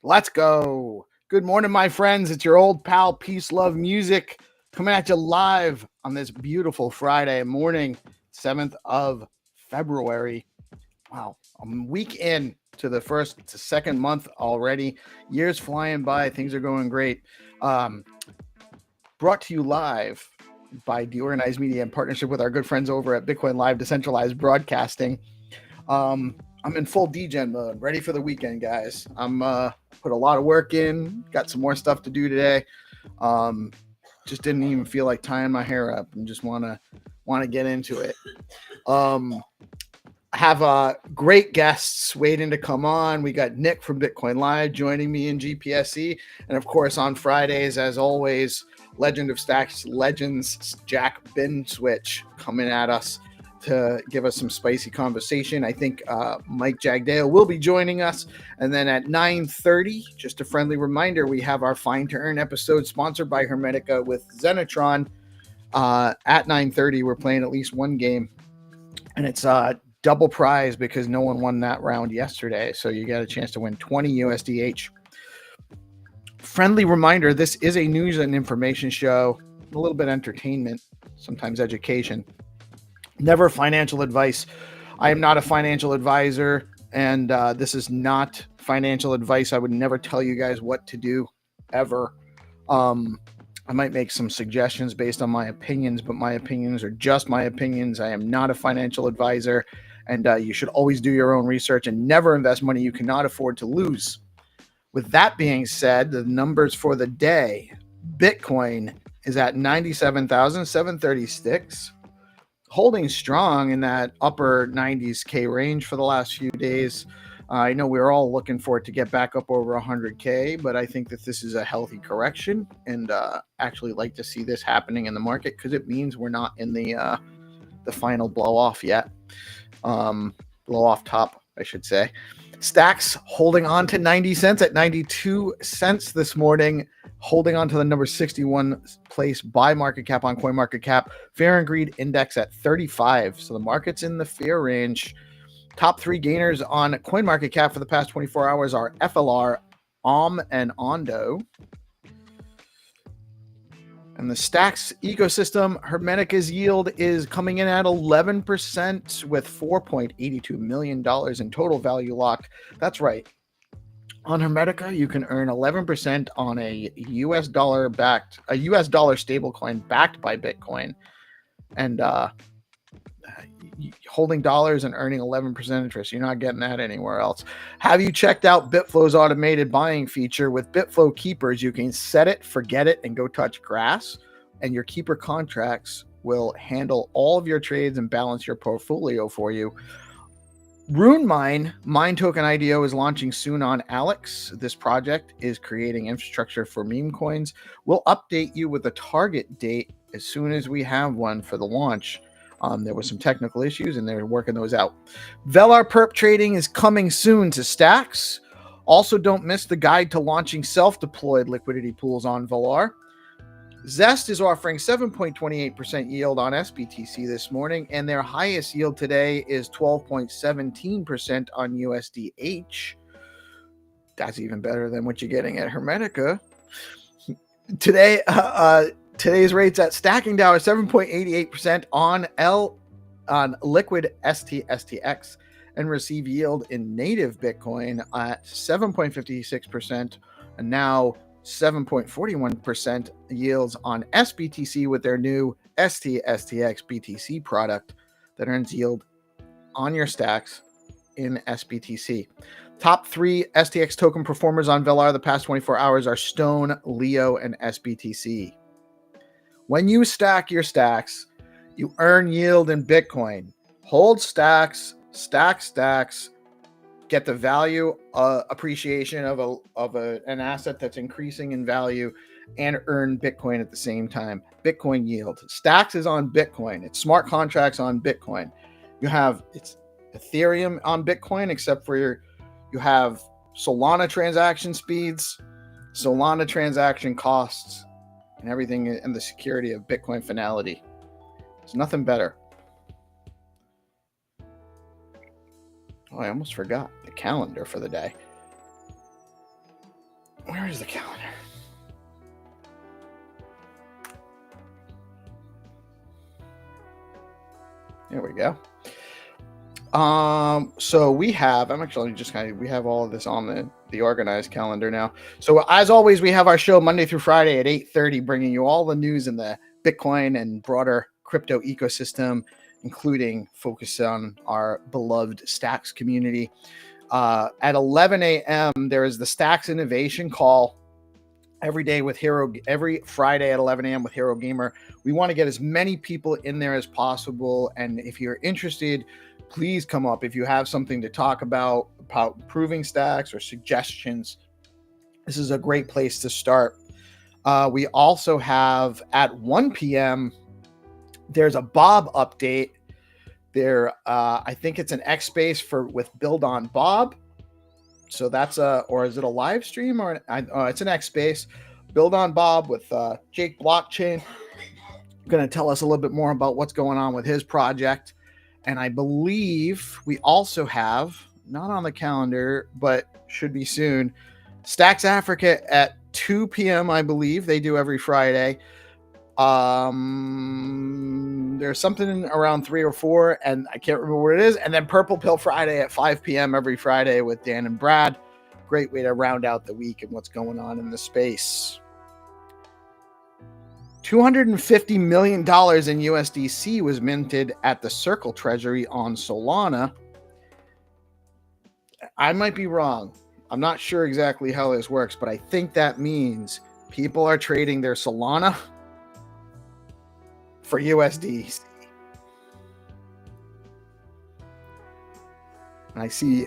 Let's go. Good morning, my friends. It's your old pal, Peace Love Music, coming at you live on this beautiful Friday morning, 7th of February. Wow, I'm week in to the second month already. Years flying by. Things are going great. Brought to you live by DeOrganized Media in partnership with our good friends over at BitcoinLive, Decentralized Broadcasting. I'm in full degen mode, ready for the weekend, guys. I'm put a lot of work in, got some more stuff to do today. Just didn't even feel like tying my hair up and just want to get into it. I have great guests waiting to come on. We got Nick from BitcoinLive joining me in GPSC, and of course on Fridays, as always, Legend of Stacks Legends Jack Bin Switch coming at us to give us some spicy conversation. I think Mike Jagdale will be joining us. And then at 9:30, just a friendly reminder, we have our Fine to Earn episode sponsored by Hermetica with Xenitron. At 9:30, we're playing at least one game. And it's double prize because no one won that round yesterday. So you got a chance to win 20 USDH. Friendly reminder, this is a news and information show, a little bit entertainment, sometimes education. Never financial advice. I am not a financial advisor, and this is not financial advice. I would never tell you guys what to do, ever. I might make some suggestions based on my opinions, but my opinions are just my opinions. I am not a financial advisor, and you should always do your own research and never invest money you cannot afford to lose. With that being said, the numbers for the day. Bitcoin is at 97,736. Holding strong in that upper 90s K range for the last few days. I know we're all looking for it to get back up over 100K, but I think that this is a healthy correction, and actually like to see this happening in the market because it means we're not in the final blow off yet. Blow off top, I should say. Stacks holding on to 90 cents at 92 cents this morning, holding on to the number 61 place by market cap on CoinMarketCap. Fear and Greed Index at 35. So the market's in the fear range. Top three gainers on CoinMarketCap for the past 24 hours are FLR, and Ondo. And the Stacks ecosystem, Hermetica's yield is coming in at 11% with $4.82 million in total value locked. That's right. On Hermetica, you can earn 11% on a US dollar stablecoin backed by Bitcoin. And holding dollars and earning 11% interest. You're not getting that anywhere else. Have you checked out Bitflow's automated buying feature? With Bitflow Keepers, you can set it, forget it, and go touch grass, and your Keeper contracts will handle all of your trades and balance your portfolio for you. RuneMine, Mine Token IDO, is launching soon on Alex. This project is creating infrastructure for meme coins. We'll update you with a target date as soon as we have one for the launch. There were some technical issues, and they're working those out. Velar perp trading is coming soon to Stacks. Also, don't miss the guide to launching self-deployed liquidity pools on Velar. Zest is offering 7.28% yield on SBTC this morning, and their highest yield today is 12.17% on USDH. That's even better than what you're getting at Hermetica. Today, today's rates at Stacking DAO are 7.88% on liquid STX, and receive yield in native Bitcoin at 7.56%, and now 7.41% yields on SBTC with their new STX BTC product that earns yield on your stacks in SBTC. Top three STX token performers on Velar the past 24 hours are Stone, Leo, and SBTC. When you stack your stacks, you earn yield in Bitcoin. Hold stacks, stack stacks, get the value appreciation of an asset that's increasing in value, and earn Bitcoin at the same time. Bitcoin yield. Stacks is on Bitcoin. It's smart contracts on Bitcoin. It's Ethereum on Bitcoin, except for you have Solana transaction speeds, Solana transaction costs, and everything in the security of Bitcoin finality. There's nothing better. Oh, I almost forgot the calendar for the day. Where is the calendar? There we go. So we have, we have all of this on the organized calendar now. So as always, we have our show Monday through Friday at 8:30, bringing you all the news in the Bitcoin and broader crypto ecosystem, including focus on our beloved Stacks community. At 11 a.m., there is the Stacks Innovation Call every Friday at 11 a.m. with Hero Gamer. We want to get as many people in there as possible. And if you're interested, please come up. If you have something to talk about improving stacks or suggestions, this is a great place to start. We also have at 1 p.m., there's a Bob update. There, I think it's an X space with Build on Bob. So that's or is it a live stream or it's an X space. Build on Bob with Jake Blockchain. Going to tell us a little bit more about what's going on with his project. And I believe we also have, not on the calendar, but should be soon, Stacks Africa at 2 p.m. I believe they do every Friday. There's something around 3 or 4, and I can't remember what it is. And then Purple Pill Friday at 5 p.m. every Friday with Dan and Brad. Great way to round out the week and what's going on in the space. $250 million in USDC was minted at the Circle Treasury on Solana. I might be wrong. I'm not sure exactly how this works, but I think that means people are trading their Solana for USDC. And I see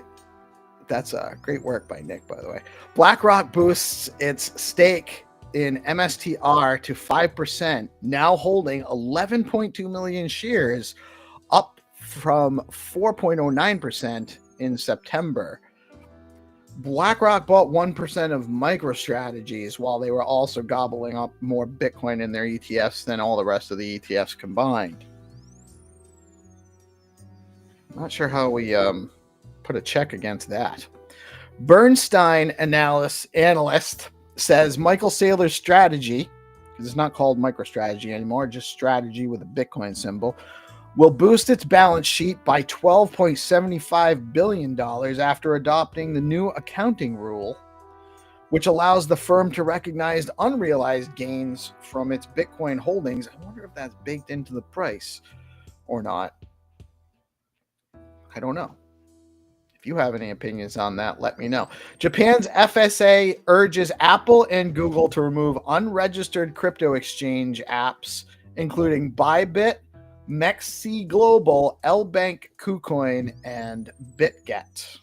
that's great work by Nick, by the way. BlackRock boosts its stake in MSTR to 5%, now holding 11.2 million shares, up from 4.09% in September. BlackRock bought 1% of MicroStrategies while they were also gobbling up more Bitcoin in their ETFs than all the rest of the ETFs combined. Not sure how we put a check against that. Bernstein analyst says Michael Saylor's strategy, because it's not called MicroStrategy anymore, just strategy with a Bitcoin symbol, will boost its balance sheet by $12.75 billion after adopting the new accounting rule, which allows the firm to recognize unrealized gains from its Bitcoin holdings. I wonder if that's baked into the price or not. I don't know. If you have any opinions on that, let me know. Japan's FSA urges Apple and Google to remove unregistered crypto exchange apps, including Bybit, Mexi Global, LBank KuCoin, and BitGet.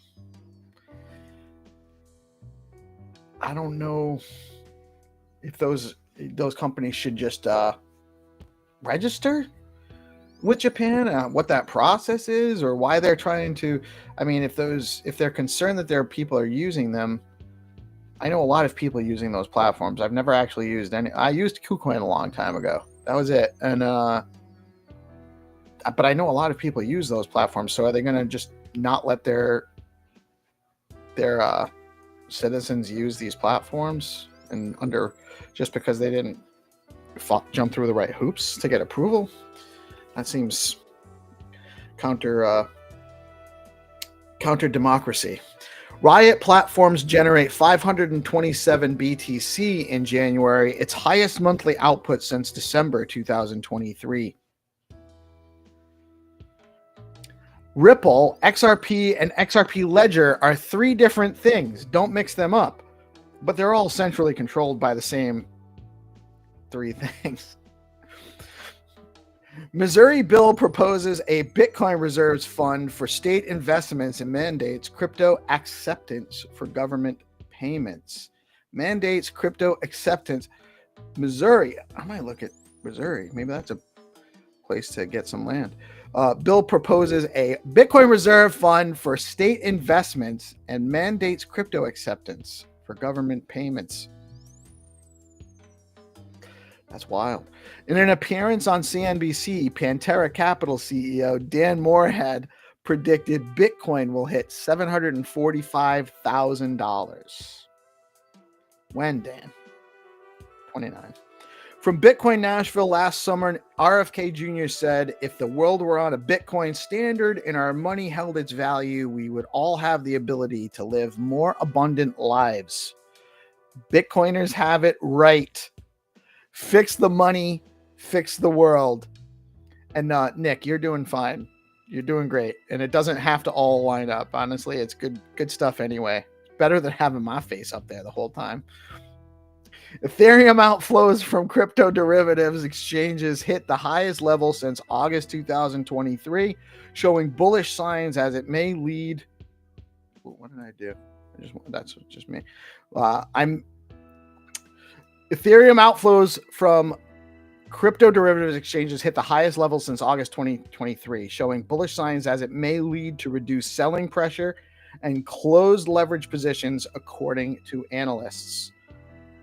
I don't know if those companies should just register with Japan, what that process is, or why they're trying to. I mean, if they're concerned that their people are using them, I know a lot of people using those platforms. I've never actually used any. I used KuCoin a long time ago. That was it. And but I know a lot of people use those platforms. So are they going to just not let their citizens use these platforms and just because they didn't jump through the right hoops to get approval? That seems counter democracy. Riot Platforms generate 527 BTC in January, its highest monthly output since December 2023. Ripple, XRP, and XRP Ledger are three different things. Don't mix them up. But they're all centrally controlled by the same three things. Missouri bill proposes a Bitcoin reserves fund for state investments and mandates crypto acceptance for government payments. Mandates crypto acceptance. Missouri. I might look at Missouri. Maybe that's a place to get some land. Bill proposes a Bitcoin reserve fund for state investments and mandates crypto acceptance for government payments. That's wild. In an appearance on CNBC, Pantera Capital CEO Dan Moorhead predicted Bitcoin will hit $745,000. When, Dan? 29. From Bitcoin Nashville last summer, RFK Jr. said, if the world were on a Bitcoin standard and our money held its value, we would all have the ability to live more abundant lives. Bitcoiners have it right. Fix the money, fix the world. And Nick, you're doing fine. You're doing great. And it doesn't have to all line up. Honestly, it's good stuff anyway. Better than having my face up there the whole time. Ethereum outflows from crypto derivatives exchanges hit the highest level since August 2023, showing bullish signs as it may lead. What did I do? That's just me. Ethereum outflows from crypto derivatives exchanges hit the highest level since August 2023, showing bullish signs as it may lead to reduced selling pressure and closed leverage positions, according to analysts.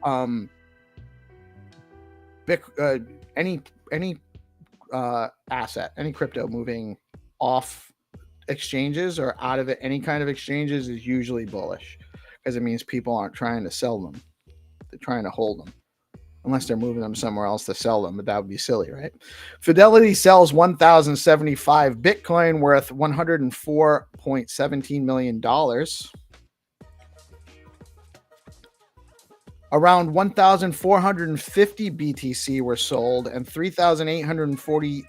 Any asset, any crypto moving off exchanges or out of any kind of exchanges is usually bullish, because it means people aren't trying to sell them. They're trying to hold them, unless they're moving them somewhere else to sell them, but that would be silly, right? Fidelity sells 1,075 Bitcoin worth $104.17 million. Around 1,450 BTC were sold and 3,840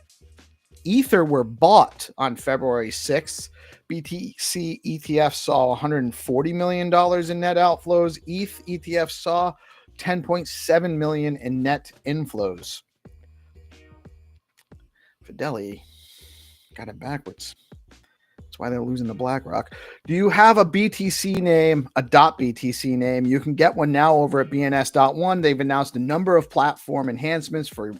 Ether were bought on February 6th. BTC ETF saw $140 million in net outflows. ETH ETF saw $10.7 million in net inflows. Fidelity got it backwards. That's why they're losing to BlackRock. Do you have a BTC name, a .BTC name? You can get one now over at BNS.one. They've announced a number of platform enhancements from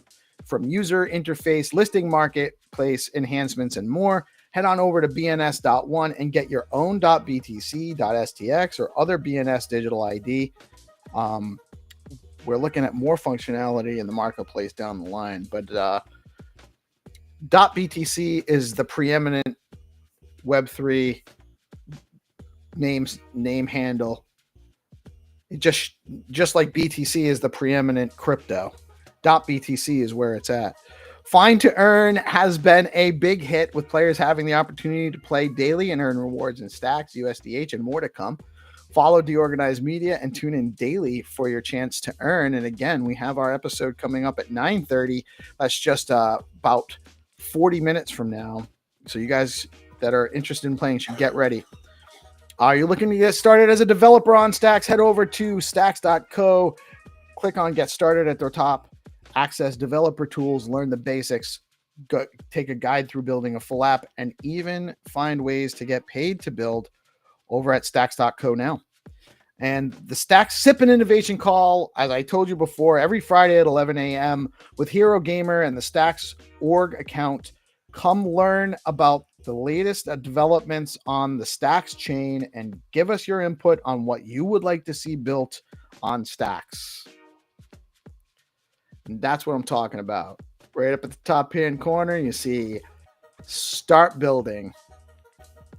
user interface, listing marketplace enhancements, and more. Head on over to BNS.one and get your own .BTC, .STX, or other BNS digital ID. We're looking at more functionality in the marketplace down the line, but .BTC is the preeminent Web3 name handle. Just like BTC is the preeminent crypto. .BTC is where it's at. Find to Earn has been a big hit, with players having the opportunity to play daily and earn rewards in stacks, USDH, and more to come. Follow DeOrganized Media and tune in daily for your chance to earn. And again, we have our episode coming up at 9:30. That's just about 40 minutes from now. So you guys that are interested in playing should get ready. Are you looking to get started as a developer on Stacks? Head over to stacks.co. Click on Get Started at the top. Access developer tools, learn the basics, take a guide through building a full app, and even find ways to get paid to build over at stacks.co now. And the Stacks Sip and Innovation Call, as I told you before, every Friday at 11 a.m. with Hero Gamer and the Stacks org account. Come learn about the latest developments on the Stacks chain and give us your input on what you would like to see built on Stacks. And that's what I'm talking about. Right up at the top hand corner, you see Start Building.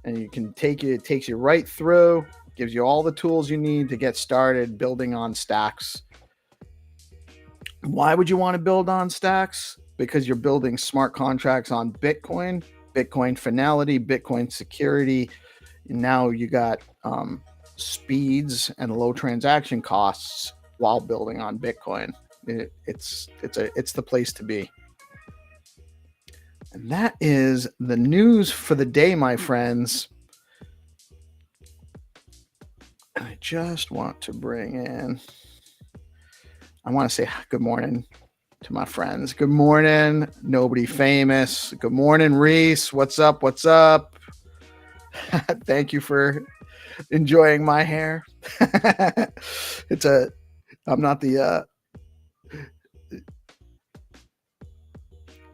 And you can it takes you right through, gives you all the tools you need to get started building on Stacks. Why would you want to build on Stacks? Because you're building smart contracts on Bitcoin, Bitcoin finality, Bitcoin security. And now you got speeds and low transaction costs while building on Bitcoin. It's the place to be. And that is the news for the day, my friends. I just want to bring in, I want to say good morning to my friends. Good morning, Nobody Famous. Good morning, Reese. What's up? What's up? Thank you for enjoying my hair. I'm not the,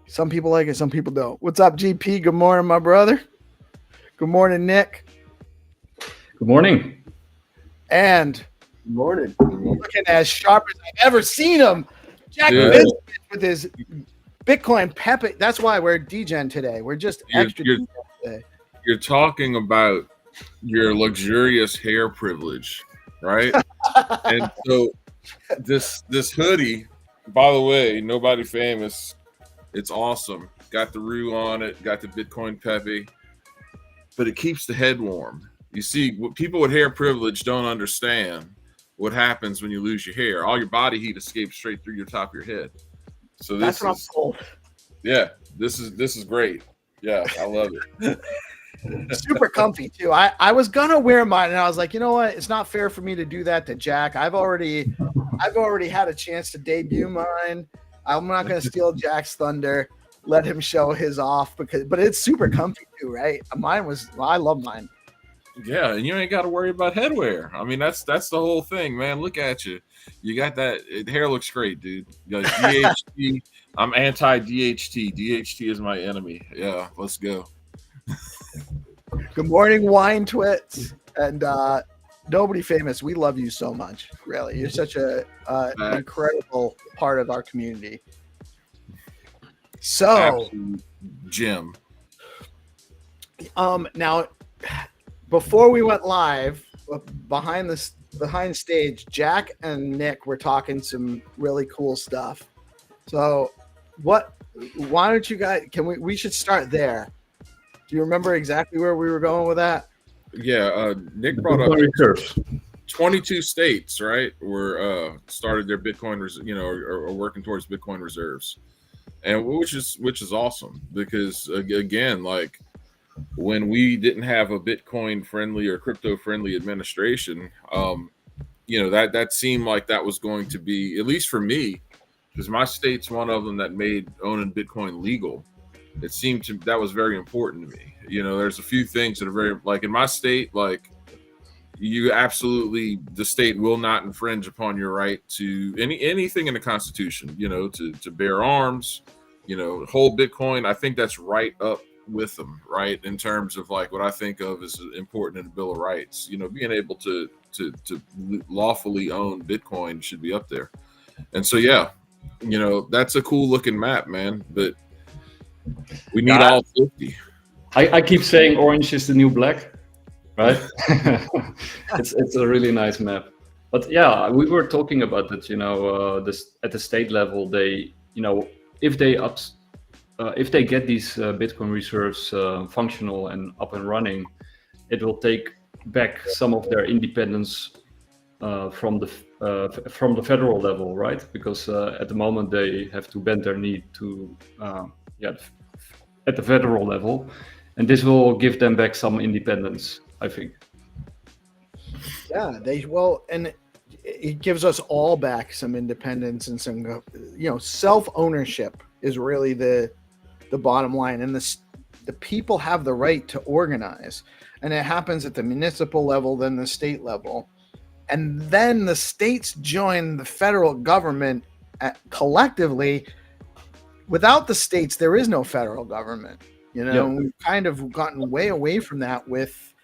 some people like it, some people don't. What's up, GP? Good morning, my brother. Good morning, Nick. Good morning. And good morning. Looking as sharp as I've ever seen him. Jack Vincent with his Bitcoin Pepe. That's why we're degen today. We're just extra degen today. You're talking about your luxurious hair privilege, right? And so this hoodie, by the way, nobody famous. It's awesome. Got the roux on it. Got the Bitcoin Pepe, but it keeps the head warm. You see, what people with hair privilege don't understand what happens when you lose your hair. All your body heat escapes straight through your top of your head. So That's what I'm told. Yeah, this is great. Yeah, I love it. Super comfy too. I was gonna wear mine, and I was like, you know what? It's not fair for me to do that to Jack. I've already had a chance to debut mine. I'm not gonna steal Jack's thunder. Let him show his off but it's super comfy too, right? I love mine. Yeah, and you ain't got to worry about headwear. I mean, that's the whole thing, man. Look at you. You got that hair looks great, dude. You got DHT. I'm anti-DHT. DHT is my enemy. Yeah, let's go. Good morning, Wine Twits, and nobody famous. We love you so much. Really, you're such an incredible part of our community. So, absolute gem. Now, before we went live, behind stage, Jack and Nick were talking some really cool stuff. So, why don't you guys? We should start there. Do you remember exactly where we were going with that? Yeah, Nick brought up 22 states, right? Were started their Bitcoin, are working towards Bitcoin reserves, and which is awesome because again, like when we didn't have a Bitcoin friendly or crypto friendly administration, that seemed like that was going to be, at least for me, because my state's one of them that made owning Bitcoin legal. It seemed that was very important to me. There's a few things that are very, like in my state, like the state will not infringe upon your right to anything in the Constitution, to bear arms, hold Bitcoin. I think that's right up with them, right? In terms of like what I think of as important in the Bill of Rights, being able to lawfully own Bitcoin should be up there. And so, yeah, that's a cool looking map, man, but we need all 50. I keep saying orange is the new black, right? It's a really nice map. But yeah, we were talking about that, at the state level, they, if they get these Bitcoin reserves functional and up and running, it will take back some of their independence from the federal level, right? Because at the moment they have to bend their knee to at the federal level, and this will give them back some independence, I think. Yeah, and it gives us all back some independence and some, self-ownership is really the bottom line. And the people have the right to organize, and it happens at the municipal level, then the state level, and then the states join the federal government collectively. Without the states, there is no federal government. We've kind of gotten way away from that with,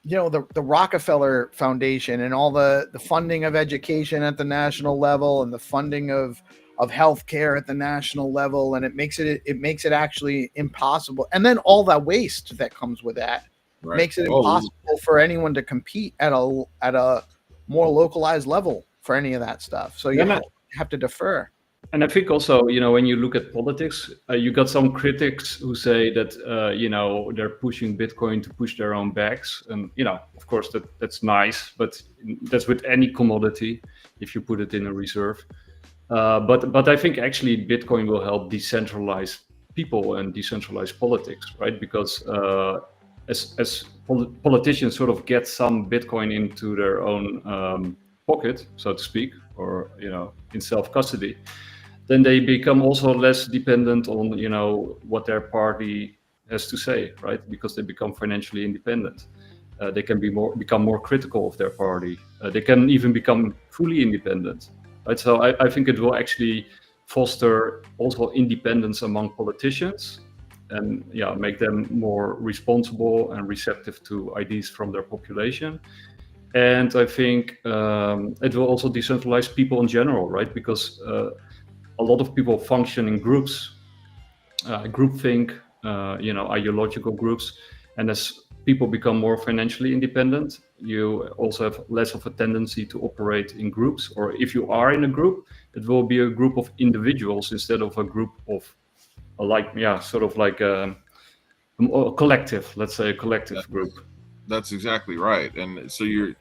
the Rockefeller Foundation and all the funding of education at the national level and the funding of healthcare at the national level, and it makes it actually impossible. And then all that waste that comes with that makes it impossible for anyone to compete at a more localized level for any of that stuff. So you have to defer. And I think also, when you look at politics, you got some critics who say that, they're pushing Bitcoin to push their own bags. And, of course, that's nice, but that's with any commodity if you put it in a reserve. But I think actually Bitcoin will help decentralize people and decentralize politics, right? Because as politicians sort of get some Bitcoin into their own pocket, so to speak, or, in self-custody, then they become also less dependent on, what their party has to say, right? Because they become financially independent. They can become more critical of their party. They can even become fully independent, right? So I think it will actually foster also independence among politicians and make them more responsible and receptive to ideas from their population. And I think it will also decentralize people in general, right? Because a lot of people function in groups, groupthink, ideological groups. And as people become more financially independent, you also have less of a tendency to operate in groups. Or if you are in a group, it will be a group of individuals instead of a group of sort of like a collective, let's say a collective group. That's exactly right. And so you're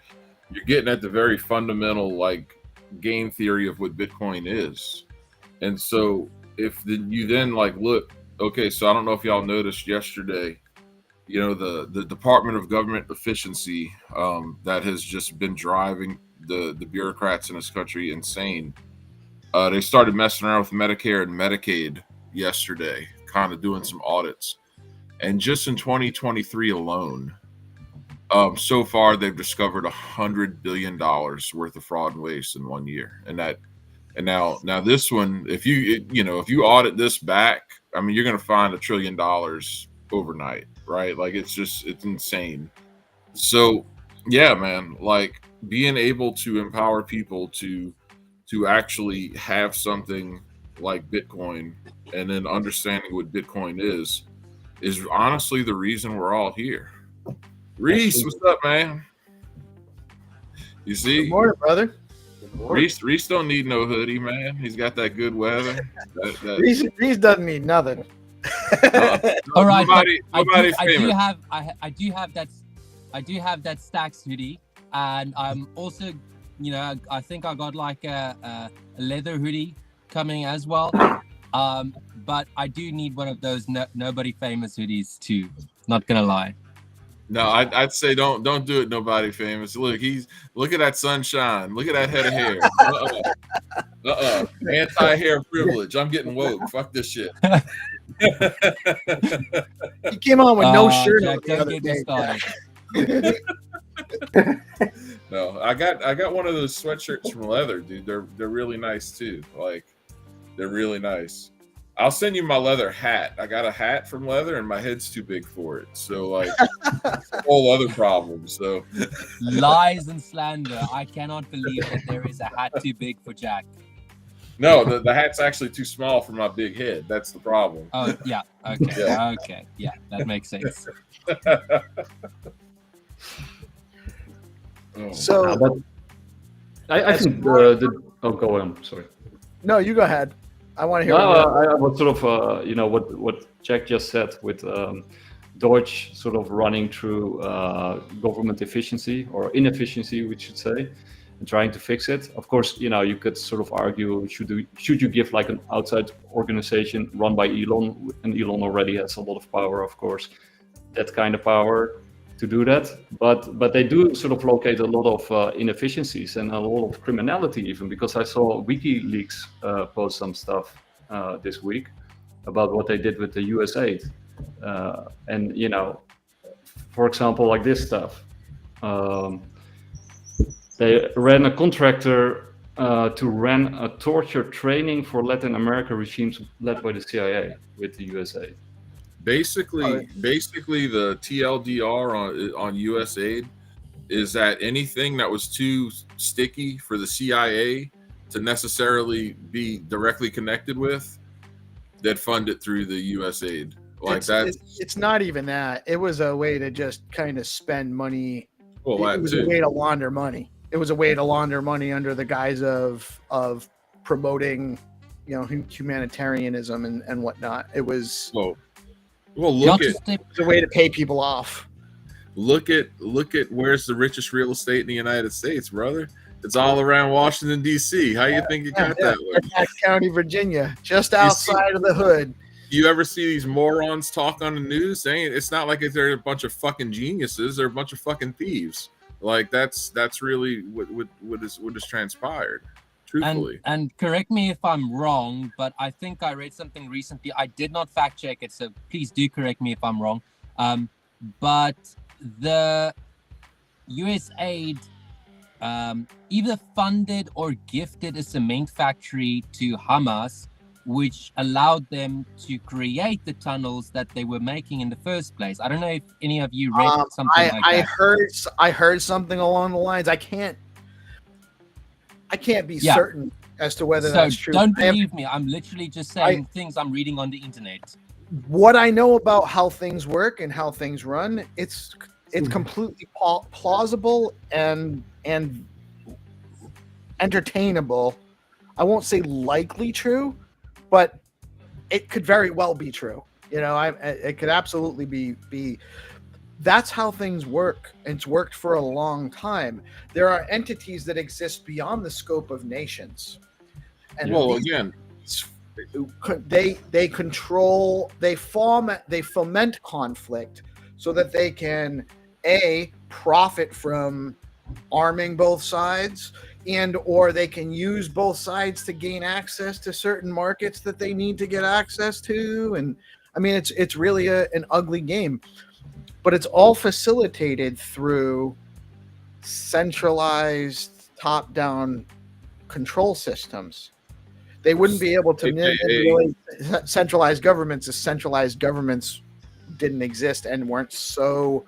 getting at the very fundamental like game theory of what Bitcoin is. And so if you then like look, okay, so I don't know if y'all noticed yesterday, you know, the Department of Government Efficiency that has just been driving the bureaucrats in this country insane. They started messing around with Medicare and Medicaid yesterday, kind of doing some audits. And just in 2023 alone, so far they've discovered $100 billion worth of fraud and waste in 1 year. And now this one, if you audit this back, I mean, you're going to find $1 trillion overnight, right? Like it's insane. So yeah, man, like being able to empower people to actually have something like Bitcoin and then understanding what Bitcoin is honestly the reason we're all here. Reese, what's up, man? You see? Good morning, brother. Reese don't need no hoodie, man. He's got that good weather. Reese doesn't need nothing. All right, nobody I do have that Stacks hoodie, and I'm also, you know, I think I got like a leather hoodie coming as well. But I do need one of those nobody famous hoodies too. Not gonna lie. No, I'd say don't do it. Nobody famous. Look at that sunshine. Look at that head of hair. Anti-hair privilege. I'm getting woke. Fuck this shit. He came on with no shirt Jack, on the other day. No, I got one of those sweatshirts from leather, dude. They're really nice too. Like they're really nice. I'll send you my leather hat. I got a hat from leather and my head's too big for it. So like it's a whole other problem. So lies and slander. I cannot believe that there is a hat too big for Jack. No, the hat's actually too small for my big head. That's the problem. Oh yeah. Okay. Yeah. Okay. Yeah, that makes sense. So I think go on. Sorry. No, you go ahead. I want to hear. I was sort of what Jack just said with Deutsche sort of running through government efficiency or inefficiency, we should say, and trying to fix it. Of course, you could sort of argue should you give like an outside organization run by Elon, and Elon already has a lot of power, of course, that kind of power to do that, but they do sort of locate a lot of inefficiencies and a lot of criminality even, because I saw WikiLeaks post some stuff this week about what they did with the US aid. And, for example, like this stuff. They ran a contractor to run a torture training for Latin America regimes led by the CIA with the US aid. Basically, the TLDR on US aid is that anything that was too sticky for the CIA to necessarily be directly connected with, they'd fund it through the US aid. Like it's not even that. It was a way to just kind of spend money. Well, it was a way to launder money. It was a way to launder money under the guise of promoting, humanitarianism and whatnot. It was. Well, look at it's a way to pay people off. Look at where's the richest real estate in the United States, brother? It's all around Washington, D.C. How you think it got that way? Fairfax County, Virginia, just outside of the hood. You ever see these morons talk on the news? It's not like they're a bunch of fucking geniuses. They're a bunch of fucking thieves. Like that's really what has transpired. Truthfully. And correct me if I'm wrong, but I think I read something recently. I did not fact check it, so please do correct me if I'm wrong. But the US aid either funded or gifted a cement factory to Hamas, which allowed them to create the tunnels that they were making in the first place. I don't know if any of you read something like that. I heard something along the lines. I can't be certain as to whether that's true. Don't believe me. I'm literally just saying things I'm reading on the internet. What I know about how things work and how things run, it's it's completely plausible and entertainable. I won't say likely true, but it could very well be true. You know, it could absolutely be. That's how things work. It's worked for a long time. There are entities that exist beyond the scope of nations, and again, they control, they foment conflict so that they can profit from arming both sides, and or they can use both sides to gain access to certain markets that they need to get access to. And I mean, it's really an ugly game, but it's all facilitated through centralized top-down control systems. They wouldn't be able to manipulate centralized governments if centralized governments didn't exist and weren't so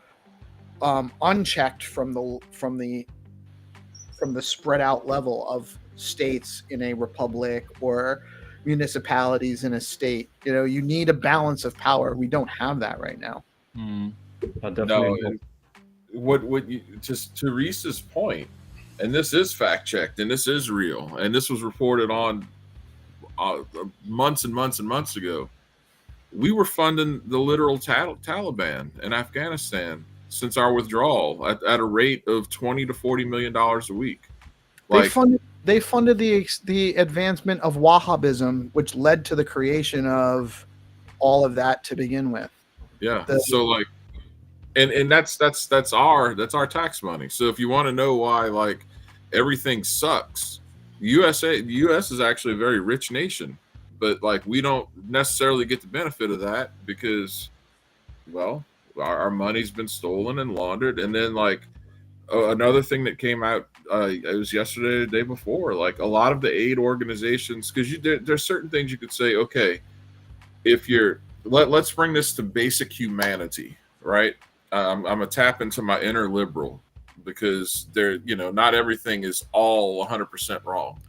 unchecked from the spread out level of states in a republic or municipalities in a state. You know, you need a balance of power. We don't have that right now. No, what you, just to Reese's point, and this is fact checked and this is real, and this was reported on months and months and months ago. We were funding the literal Taliban in Afghanistan since our withdrawal at a rate of $20 to $40 million a week. Like, they funded the advancement of Wahhabism, which led to the creation of all of that to begin with. Yeah. So like, and that's our tax money. So if you want to know why like everything sucks, the U.S. is actually a very rich nation, but like we don't necessarily get the benefit of that because, well, our money's been stolen and laundered. And then like another thing that came out, it was yesterday, or the day before, like a lot of the aid organizations, because there's certain things you could say, okay, if you're let's bring this to basic humanity, right? I'm gonna tap into my inner liberal because not everything is all 100% wrong.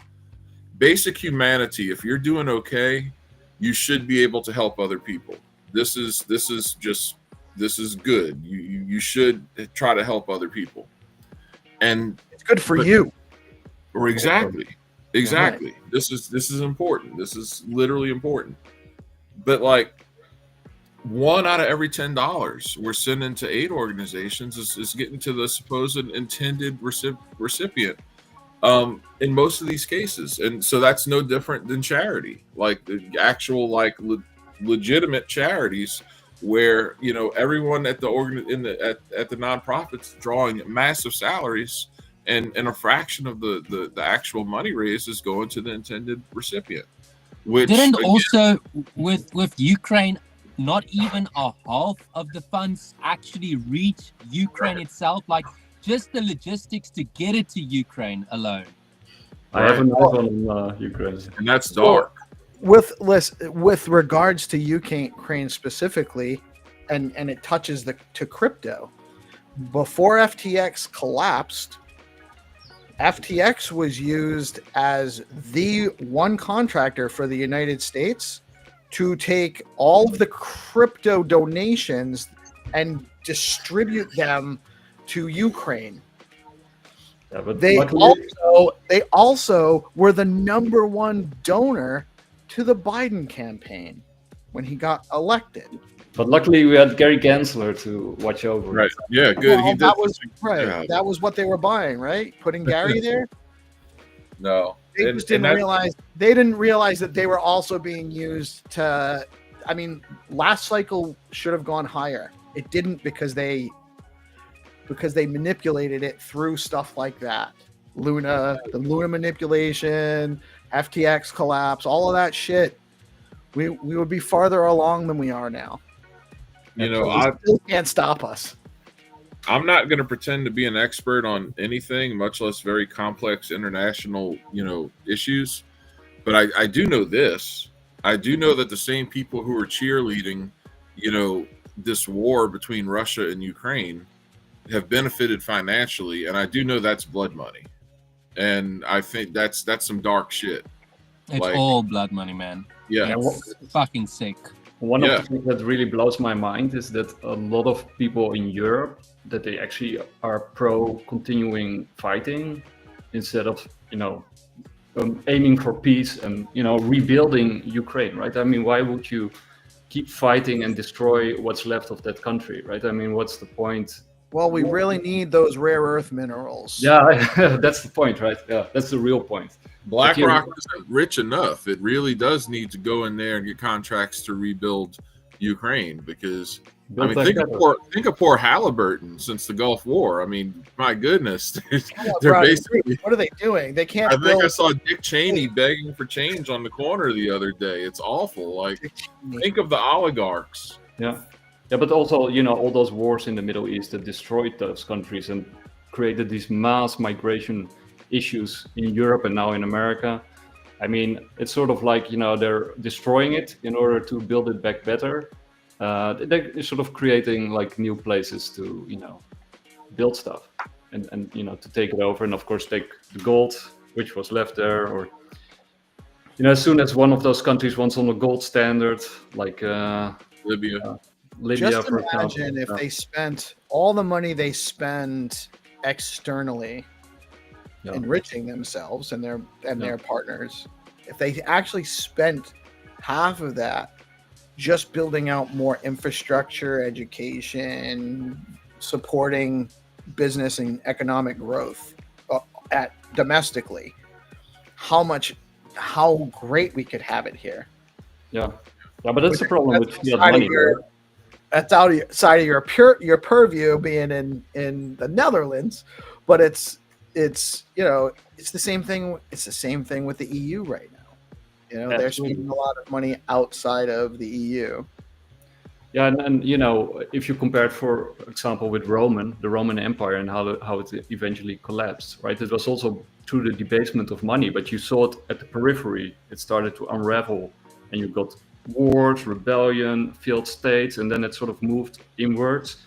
Basic humanity, if you're doing okay, you should be able to help other people. This is good. You should try to help other people, and it's good for you. Or exactly. Right. This is important. This is literally important. But like, 1 out of every $10 we're sending to aid organizations is getting to the supposed intended recipient in most of these cases. And so that's no different than charity, like the actual like legitimate charities where everyone at the at the nonprofits drawing massive salaries, and a fraction of the actual money raised is going to the intended recipient. Which didn't also with Ukraine, not even a half of the funds actually reach Ukraine itself. Like just the logistics to get it to Ukraine alone. I have a nice one on Ukraine, and that's dark. With regards to Ukraine specifically, and it touches to crypto. Before FTX collapsed, FTX was used as the one contractor for the United States to take all of the crypto donations and distribute them to Ukraine. Yeah, but they also were the #1 donor to the Biden campaign when he got elected. But luckily we had Gary Gensler to watch over. Right. Yeah, good. Well, that was right. Yeah. That was what they were buying, right? Putting Gary there? No. They just didn't realize that they were also being used to, I mean, last cycle should have gone higher. It didn't because they manipulated it through stuff like that. The Luna manipulation, FTX collapse, all of that shit. We would be farther along than we are now. I still can't stop us. I'm not going to pretend to be an expert on anything, much less very complex international, issues. But I do know this. I do know that the same people who are cheerleading, this war between Russia and Ukraine have benefited financially. And I do know that's blood money. And I think that's some dark shit. It's all blood money, man. Yeah. It's fucking sick. One of the things that really blows my mind is that a lot of people in Europe that they actually are pro continuing fighting instead of, aiming for peace and, rebuilding Ukraine, right? I mean, why would you keep fighting and destroy what's left of that country, right? I mean, what's the point? Well, we really need those rare earth minerals. Yeah, that's the point, right? Yeah, that's the real point. BlackRock isn't rich enough. It really does need to go in there and get contracts to rebuild Ukraine, because think of poor Halliburton since the Gulf War. I mean, my goodness, they're basically. What are they doing? They can't. I think I saw Dick Cheney begging for change on the corner the other day. It's awful. Like, think of the oligarchs. Yeah, but also, all those wars in the Middle East that destroyed those countries and created these mass migration issues in Europe and now in America. I mean, it's sort of like, they're destroying it in order to build it back better. They're sort of creating like new places to, build stuff and to take it over. And of course, take the gold, which was left there. Or, as soon as one of those countries wants on a gold standard, like Libya. Just imagine if they spent all the money they spend externally enriching themselves and their partners. If they actually spent half of that just building out more infrastructure, education, supporting business and economic growth domestically, how great we could have it here. Yeah, but that's the problem with fiat money. That's outside of your purview, being in the Netherlands, but it's the same thing. It's the same thing with the EU right now. They're spending a lot of money outside of the EU. Yeah, and if you compare it, for example, with the Roman Empire and how it eventually collapsed, right? It was also through the debasement of money, but you saw it at the periphery. It started to unravel, and you got wars, rebellion, failed states, and then it sort of moved inwards.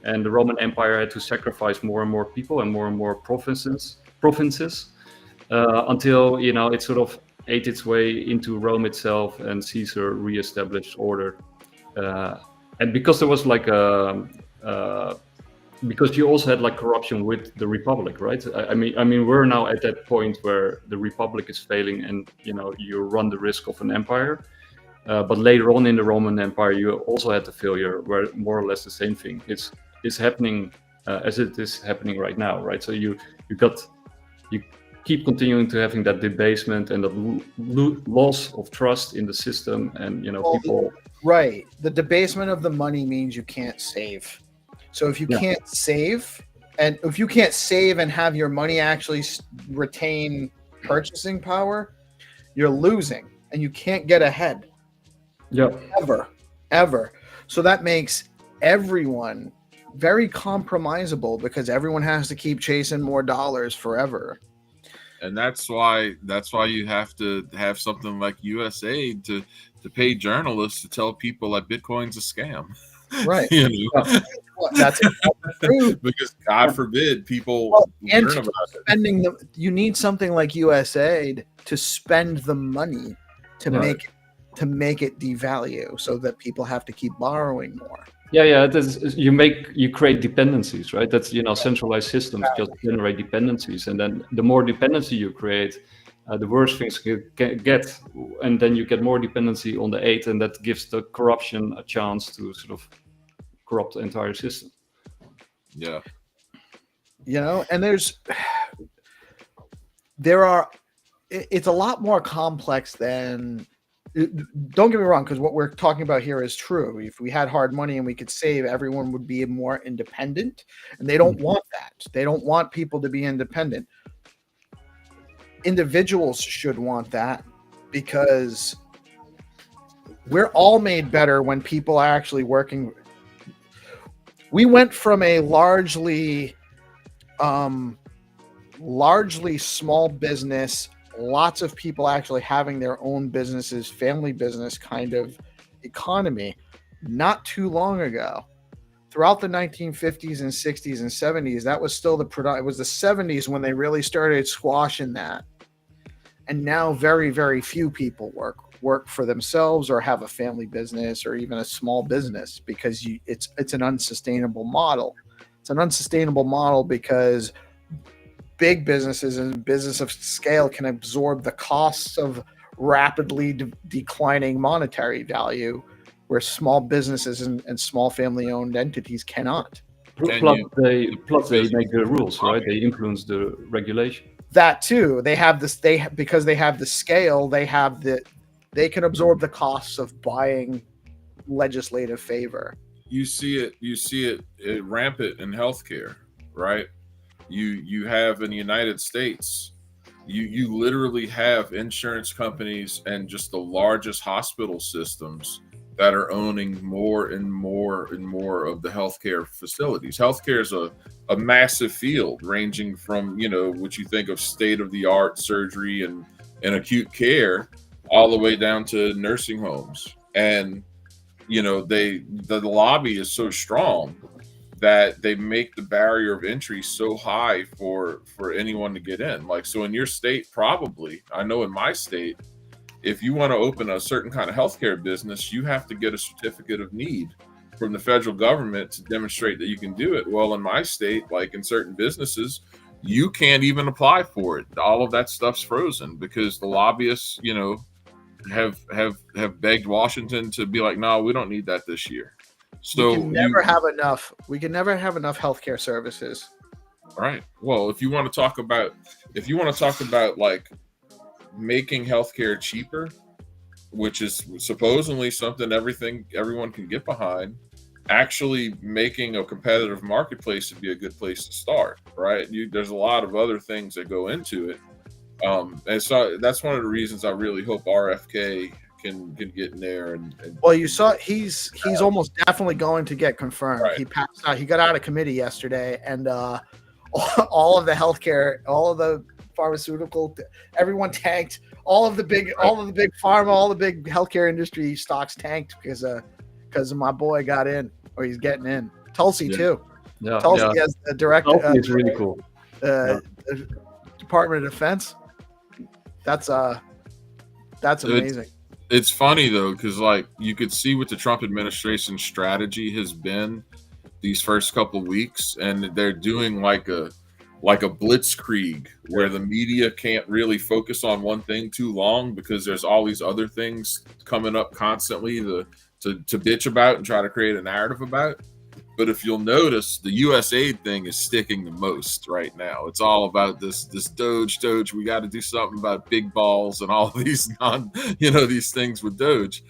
And the Roman Empire had to sacrifice more and more people and more provinces, until it sort of ate its way into Rome itself, and Caesar reestablished order. And because there was because you also had like corruption with the Republic, right? I mean, we're now at that point where the Republic is failing, and you run the risk of an empire. But later on in the Roman Empire, you also had the failure, where more or less the same thing is happening as it is happening right now, right? So you keep continuing to having that debasement and the loss of trust in the system, and people. Right, the debasement of the money means you can't save. So if you can't save, and have your money actually retain purchasing power, you're losing, and you can't get ahead. Yeah. Ever. So that makes everyone very compromisable, because everyone has to keep chasing more dollars forever. And that's why you have to have something like USAID to pay journalists to tell people that Bitcoin's a scam. Right. That's true. Because God forbid people learn about it. You need something like USAID to spend the money to make it devalue, so that people have to keep borrowing more. Yeah. It is, you create dependencies, right? That's centralized systems just generate dependencies, and then the more dependency you create, the worse things can get, and then you get more dependency on the aid, and that gives the corruption a chance to sort of corrupt the entire system. Yeah. And it's a lot more complex than. Don't get me wrong, because what we're talking about here is true. If we had hard money and we could save, everyone would be more independent, and they don't want that. They don't want people to be independent. Individuals should want that, because we're all made better when people are actually working. We went from a largely small business, lots of people actually having their own businesses, family business kind of economy, not too long ago. Throughout the 1950s and 60s and 70s, that was still it was the 70s when they really started squashing that. And now very, very few people work for themselves or have a family business or even a small business, because it's an unsustainable model. It's an unsustainable model because big businesses and business of scale can absorb the costs of rapidly declining monetary value, where small businesses and small family-owned entities cannot. Plus they make the rules, right? They influence the regulation. That too. They have this. Because they have the scale. They can absorb the costs of buying legislative favor. You see it rampant in healthcare, right? You have in the United States, you literally have insurance companies and just the largest hospital systems that are owning more and more and more of the healthcare facilities. Healthcare is a massive field, ranging from, what you think of state-of-the-art surgery and acute care, all the way down to nursing homes. And, the lobby is so strong that they make the barrier of entry so high for anyone to get in. Like, so in your state, probably, I know in my state, if you want to open a certain kind of healthcare business, you have to get a certificate of need from the federal government to demonstrate that you can do it. Well, in my state, like in certain businesses, you can't even apply for it. All of that stuff's frozen because the lobbyists, have begged Washington to be like, no, we don't need that this year. So we can never have enough healthcare services. Right. Well, if you want to talk about like making healthcare cheaper, which is supposedly something everyone can get behind, actually making a competitive marketplace would be a good place to start, right? There's a lot of other things that go into it, and so that's one of the reasons I really hope RFK can get in there. And well, you saw he's almost definitely going to get confirmed. Right. He passed out. He got out of committee yesterday, and all of the healthcare, all of the pharmaceutical, everyone tanked. All of the big pharma, all the big healthcare industry stocks tanked because my boy got in, or he's getting in. Tulsi too. Yeah, Tulsi as the director. Tulsi is really cool. Department of Defense. That's amazing. It's funny though, because like you could see what the Trump administration's strategy has been these first couple of weeks, and they're doing like a blitzkrieg where the media can't really focus on one thing too long because there's all these other things coming up constantly to bitch about and try to create a narrative about. But if you'll notice, the USAID thing is sticking the most right now. It's all about this Doge. We got to do something about big balls and all these these things with Doge.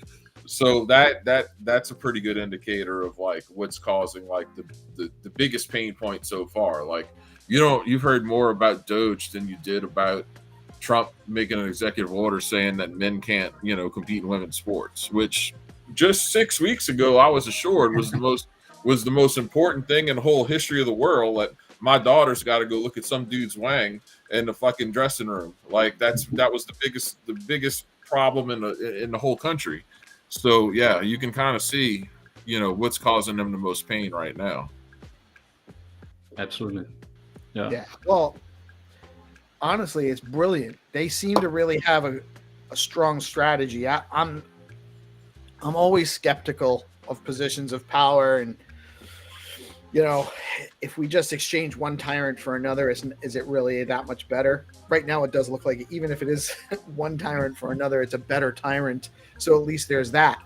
So that's a pretty good indicator of like what's causing like the biggest pain point so far. Like, you've heard more about Doge than you did about Trump making an executive order saying that men can't, compete in women's sports, which just 6 weeks ago I was assured was the most important thing in the whole history of the world. That my daughter's got to go look at some dude's wang in the fucking dressing room. Like that was the biggest problem in the whole country. So yeah, you can kind of see, what's causing them the most pain right now. Absolutely. Yeah. Well, honestly, it's brilliant. They seem to really have a strong strategy. I'm always skeptical of positions of power, and if we just exchange one tyrant for another, is it really that much better? Right now, it does look like even if it is one tyrant for another, it's a better tyrant. So at least there's that.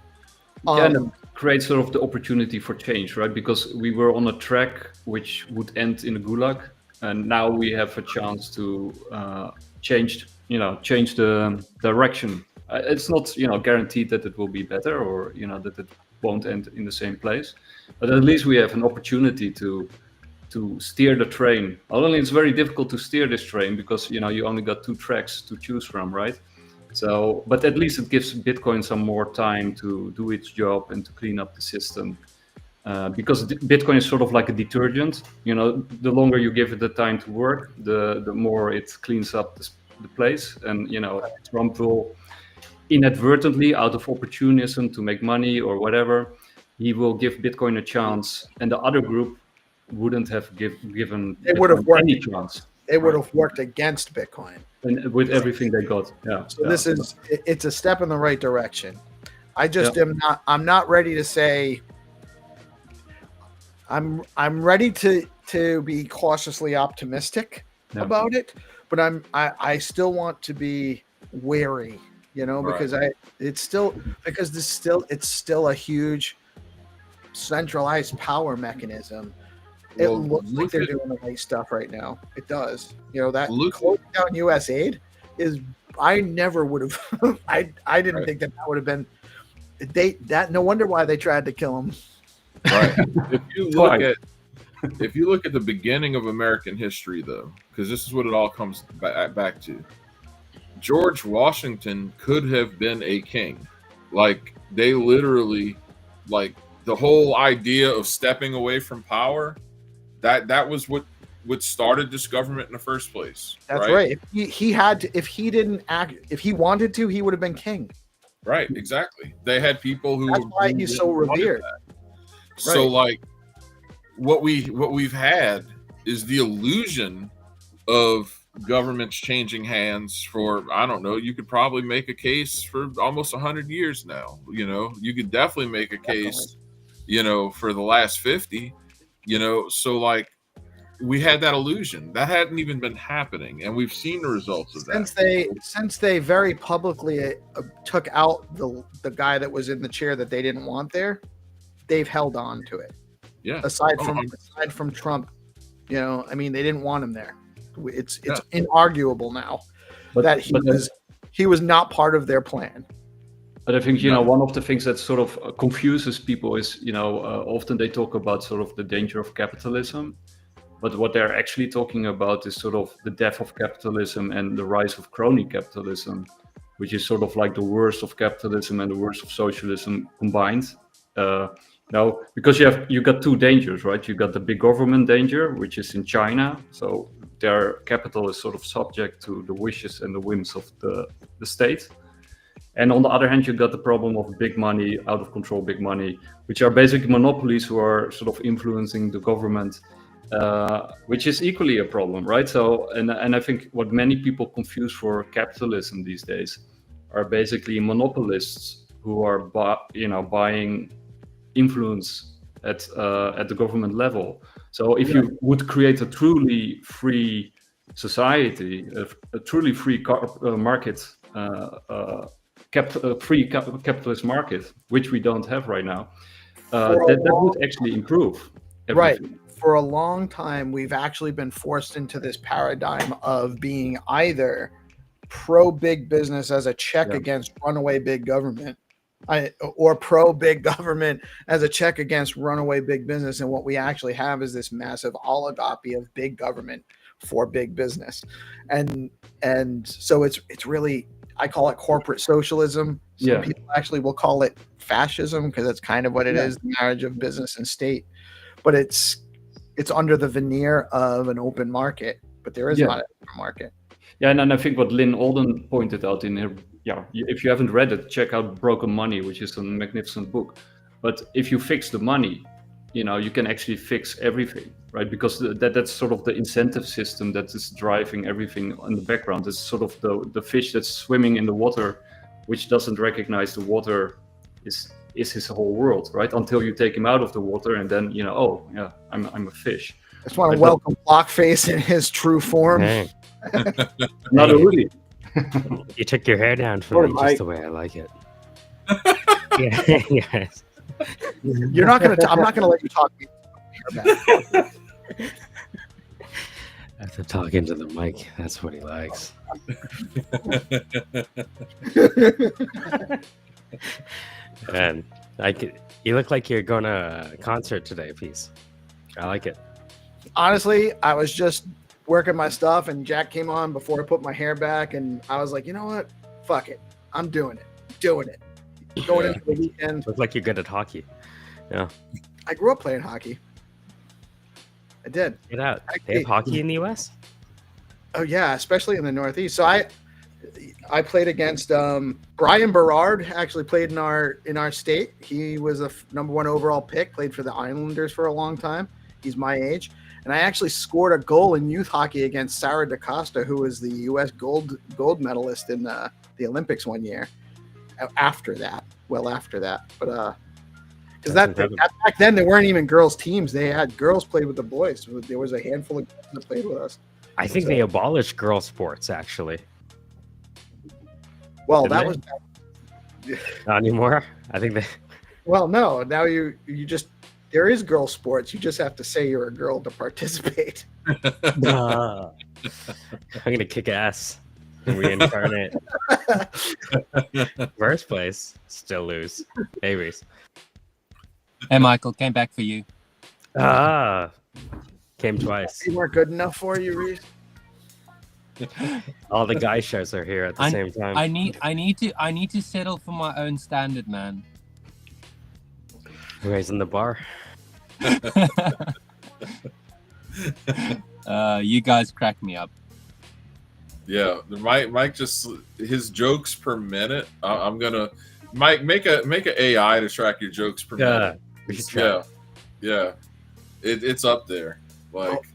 And it creates sort of the opportunity for change, right? Because we were on a track which would end in a gulag, and now we have a chance to change the direction. It's not, guaranteed that it will be better, or that it won't end in the same place, but at least we have an opportunity to steer the train. Only it's very difficult to steer this train because you only got 2 tracks to choose from, right? So, but at least it gives Bitcoin some more time to do its job and to clean up the system. Because Bitcoin is sort of like a detergent. The longer you give it the time to work, the more it cleans up the place. And Trump will inadvertently, out of opportunism to make money or whatever, he will give Bitcoin a chance, and the other group wouldn't have given Bitcoin any chance. They would have worked against Bitcoin. And with everything they got, yeah. So it's a step in the right direction. I just I'm not ready to say. I'm ready to to be cautiously optimistic about it, but I still want to be wary, because it's still a huge centralized power mechanism. It looks like they're doing the right stuff right now. It does. That closing down U.S. aid is. I never would have. I didn't think that would have been. No wonder why they tried to kill him. Right. If you look at the beginning of American history, though, because this is what it all comes back to. George Washington could have been a king. Like, they literally, like, the whole idea of stepping away from power, that was what started this government in the first place. That's right. If he had to, if he wanted to, he would have been king. Right, exactly. They had people who. That's why he's so revered. So, like, what we've had is the illusion of governments changing hands for, I don't know, you could probably make a case for almost 100 years now. You could definitely make a case, for the last 50. So, like, we had that illusion that hadn't even been happening, and we've seen the results of that. Since they very publicly took out the guy that was in the chair that they didn't want there, they've held on to it. Yeah. Aside from Trump, they didn't want him there. It's inarguable now that he was not part of their plan. But I think one of the things that sort of confuses people is often they talk about sort of the danger of capitalism. But what they're actually talking about is sort of the death of capitalism and the rise of crony capitalism, which is sort of like the worst of capitalism and the worst of socialism combined. Because you got two dangers, right? You got the big government danger, which is in China. So their capital is sort of subject to the wishes and the whims of the state. And on the other hand, you got the problem of big money, out of control big money, which are basically monopolies who are sort of influencing the government. Which is equally a problem, right? So, and I think what many people confuse for capitalism these days are basically monopolists who are, buying influence at the government level. So, if you would create a truly free society, a truly free market, free capitalist market, which we don't have right now, that would actually improve everything. Right. For a long time, we've actually been forced into this paradigm of being either pro big business as a check against runaway big government, or pro big government as a check against runaway big business. And what we actually have is this massive oligopoly of big government for big business. And so it's really, I call it corporate socialism. Some people actually will call it fascism, because that's kind of what it is, the marriage of business and state. But it's under the veneer of an open market, but there is not an open market. Yeah, and I think what Lynn Alden pointed out in her, if you haven't read it, check out Broken Money, which is a magnificent book. But if you fix the money, you can actually fix everything, right? Because that's sort of the incentive system that is driving everything in the background. It's sort of the fish that's swimming in the water, which doesn't recognize the water is his whole world, right? Until you take him out of the water, and then I'm a fish. I just want to welcome Blockface in his true form. Hey. Not a hoodie. You took your hair down for me just the way I like it. Yes. You're not gonna. I'm not gonna let you talk. I have to talk into the mic. That's what he likes. And you look like you're going to a concert today, Peace. I like it. Honestly, I was just working my stuff, and Jack came on before I put my hair back, and I was like, you know what? Fuck it. I'm doing it. Going into the weekend. Look like you're good at hockey. Yeah. I grew up playing hockey. I did. Get out. They have hockey in the U.S.? Oh, yeah, especially in the Northeast. So I played against Brian Berard. Actually played in our state. He was a number 1 overall pick. Played for the Islanders for a long time. He's my age, and I actually scored a goal in youth hockey against Sarah DaCosta, who was the U.S. gold medalist in the Olympics one year. After that, but Because That's back then there weren't even girls teams. They had girls played with the boys. So there was a handful of girls that played with us. I think they abolished girl sports actually. Well, Didn't that they? was Not anymore. I think they. well, no. Now you just there is girl sports. You just have to say you're a girl to participate. I'm gonna kick ass and reincarnate. First place, still lose. Hey, Reese. Hey, Michael, came back for you. Came twice. They weren't good enough for you, Reese. All the guy shows are here at the same time. I need to settle for my own standard, man. Raising the bar. You guys crack me up. Yeah, Mike just his jokes per minute. I'm gonna Mike make a AI to track your jokes per minute. We should try. Yeah. It's up there. Like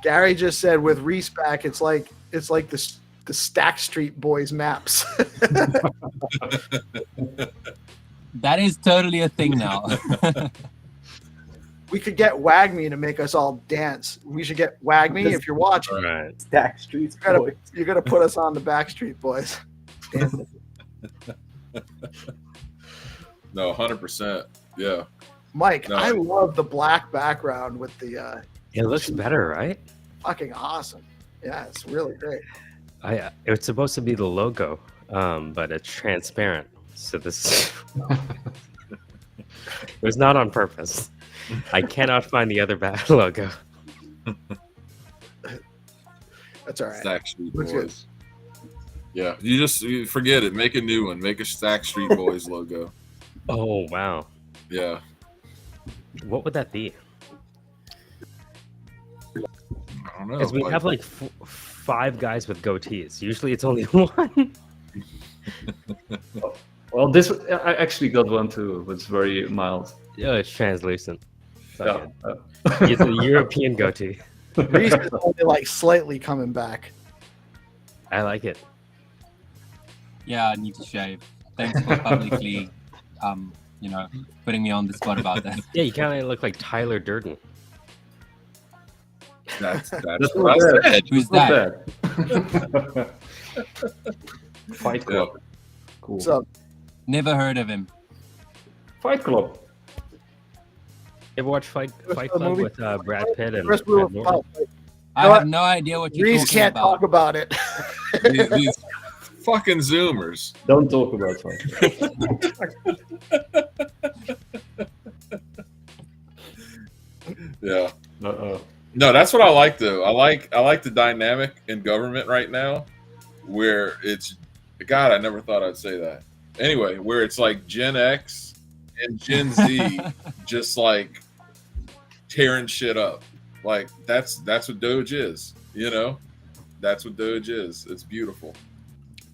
Gary just said with Reese back, it's like the Stack Street Boys maps. That is totally a thing now. We could get Wagme to make us all dance. We should get Wagme if you're watching. All right. Stack Streets Boys. You gotta put us on the Backstreet Boys. no, 100%. Yeah. Mike, No. I love the black background with the It looks better, right? fucking awesome. Yeah, it's really great. It's supposed to be the logo, but it's transparent. So this it was not on purpose. I cannot find the other bad logo. That's all right. Stack Street Looks Boys. Yeah, you forget it. Make a new one. Make a Stack Street Boys logo. Oh wow, Yeah. what would that be? I don't know. Because we have like 5 guys with goatees. Usually it's only one. Well, this I actually got one too, but it's very mild. Yeah, it's translucent. It's not Yeah. good. It's a European goatee. Reese is only like slightly coming back. I like it. Yeah, I need to shave. Thanks for publicly, putting me on the spot about that. Yeah, you kind of look like Tyler Durden. That's That's what not I bad. said. Who's Not that? bad. Fight Club. Cool. So Never heard of him. Fight Club. Ever watch Fight the Club movie? with Brad Pitt and first rule Ed of Norton? I know have what? no idea what you're Reese talking can't about. talk about it. These fucking Zoomers. Don't talk about Fight Club. Yeah. Uh-oh. No, that's what I like though. I like the dynamic in government right now, where it's God. I never thought I'd say that. Anyway, where it's like Gen X and Gen Z just like tearing shit up. Like that's what Doge is. You know, that's what Doge is. It's beautiful.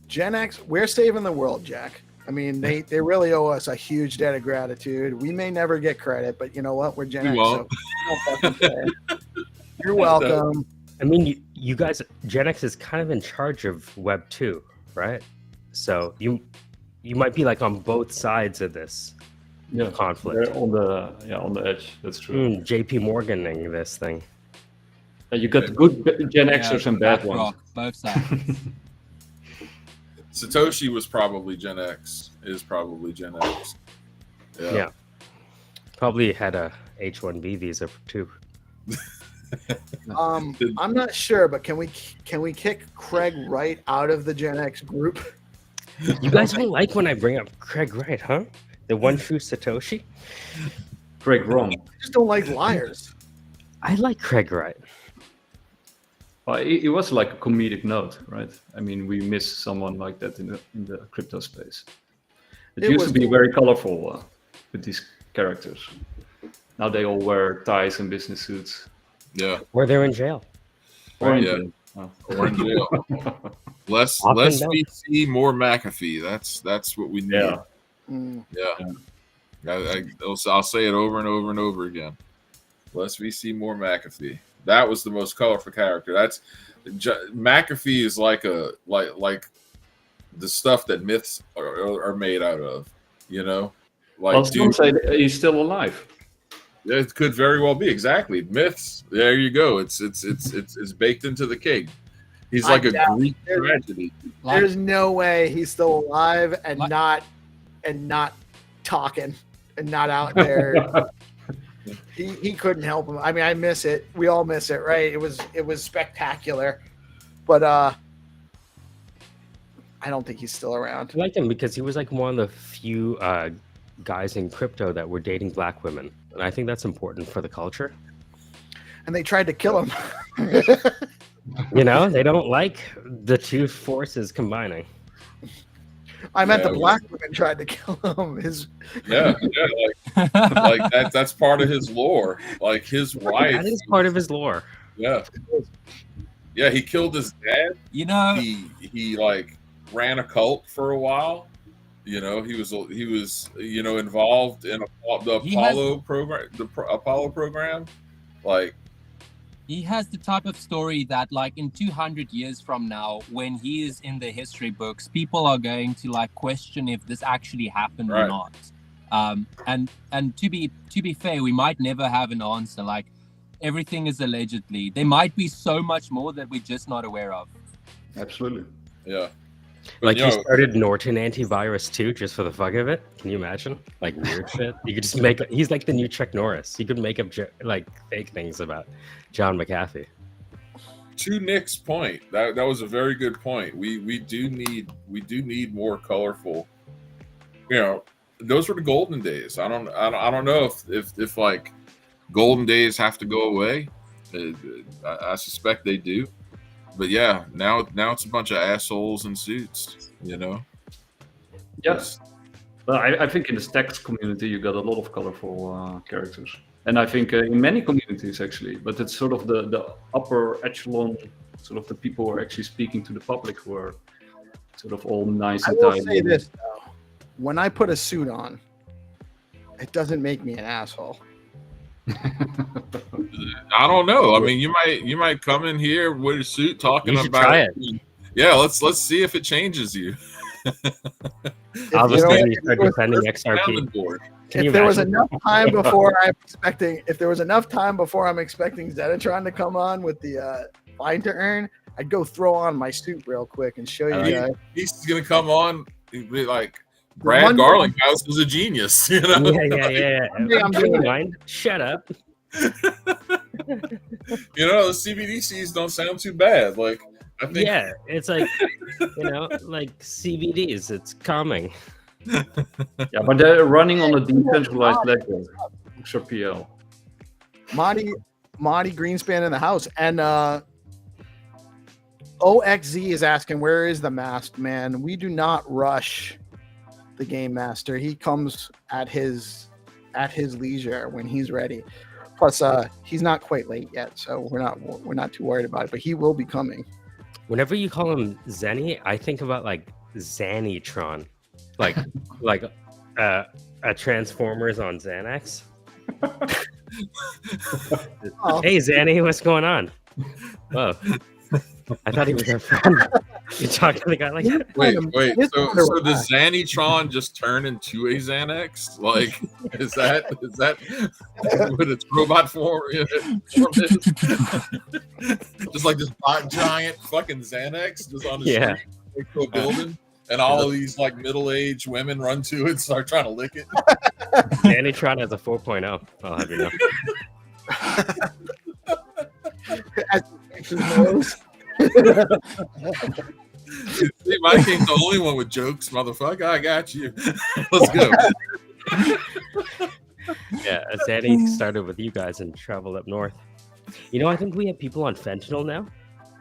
Gen X, we're saving the world, Jack. I mean, they really owe us a huge debt of gratitude. We may never get credit, but you know what? We're Gen We X. won't. So we don't fucking care. You're welcome. I mean, you guys, Gen X is kind of in charge of Web 2, right? So you might be like on both sides of this Yeah. conflict. They're on the edge. That's true. JP Morganing this thing. And you got good Gen Xers and bad BlackRock, ones. both sides. Satoshi was probably Gen X. Is probably Gen X. Yeah. Probably had a H-1B visa too. I'm not sure, but can we kick Craig Wright out of the Gen X group? You guys don't like when I bring up Craig Wright, huh? The one true Satoshi? Craig wrong. I just don't like liars. I like Craig Wright. Well, it was like a comedic note, right? I mean, we miss someone like that in the crypto space. It used was to be very colorful with these characters. Now they all wear ties and business suits. Yeah. Or they're in jail. Or in Yeah. jail. Oh. Or in jail. Less Often no. VC, more McAfee. That's what we need. Yeah. Mm. Yeah. I'll say it over and over and over again. Less VC, more McAfee. That was the most colorful character. McAfee is like the stuff that myths are made out of. You know, Like, Well, some say that he's still alive. it could very well be exactly myths. There you go. It's baked into the cake. He's like a Greek tragedy. There's no way he's still alive and Like- not talking and not out there. He couldn't help him. I mean, I miss it. We all miss it, right? It was spectacular, but I don't think he's still around. I liked him because he was like one of the few guys in crypto that were dating black women, and I think that's important for the culture. And they tried to kill him. You know, they don't like the two forces combining. I meant Yeah, the black women tried to kill him. Like that's part of his lore. Like his wife. That is part of his lore. Yeah. Yeah, he killed his dad. You know, He like ran a cult for a while. You know, he was involved in the Apollo program. Apollo program, like. he has the type of story that, like, in 200 years from now, when he is in the history books, people are going to like question if this actually happened or Right. not. And to be fair, we might never have an answer. Like, everything is allegedly. There might be so much more that we're just not aware of. Absolutely. Yeah. Like, But, he started Norton antivirus too, just for the fuck of it. Can you imagine? Like, weird shit. You could just make. He's like the new Chuck Norris. He could make up like fake things about John McAfee. to Nick's point, that was a very good point. We do need more colorful. You know, those were the golden days. I don't know if like golden days have to go away. I suspect they do. But yeah, now it's a bunch of assholes in suits, you know? Yes. Well, I think in the stacks community, you got a lot of colorful characters. And I think in many communities, actually. But it's sort of the upper echelon, sort of the people who are actually speaking to the public, who are sort of all nice I and will tidy. say this, though. When I put a suit on, it doesn't make me an asshole. I don't know. I mean, you might come in here with a suit talking You should about try it. Yeah, let's see if it changes you. All of a you know, sudden, you if start it was- defending Sounding XRP. board. Can you If there was imagine? enough time before I'm expecting Xenitron to come on with the Fine to Earn, I'd go throw on my suit real quick and show you guys. He's gonna come on. He'd be like, Brad Monday- Garlinghouse is a genius. You know? Yeah. Monday I'm doing it. Mind? Shut up. You know, the CBDCs don't sound too bad. Like, I think Yeah, it's like, like CBDs. It's coming. Yeah, but they're running on a decentralized ledger, XRPL. Monty Greenspan in the house. And OXZ is asking, where is the masked man? We do not rush the game master. He comes at his leisure when he's ready. Plus, he's not quite late yet, so we're not too worried about it. But he will be coming. Whenever you call him Zenny, I think about like Xenitron, like a Transformers on Xanax. Oh. Hey Zanny, what's going on? Whoa, I thought he was our friend. You talk to the guy like that? Wait. It's So kinda does Xanitron just turn into a Xanax? Like, is that what its robot form is? Just like this giant fucking Xanax just on the Yeah. street, like, go building, and all of these like middle-aged women run to it and start trying to lick it. Xanitron has a 4.0. I'll have you know. As he picks his nose. See, my king's the only one with jokes, motherfucker. I got you. Let's go. Yeah, Zanny started with you guys and traveled up north. You know, I think we have people on fentanyl now.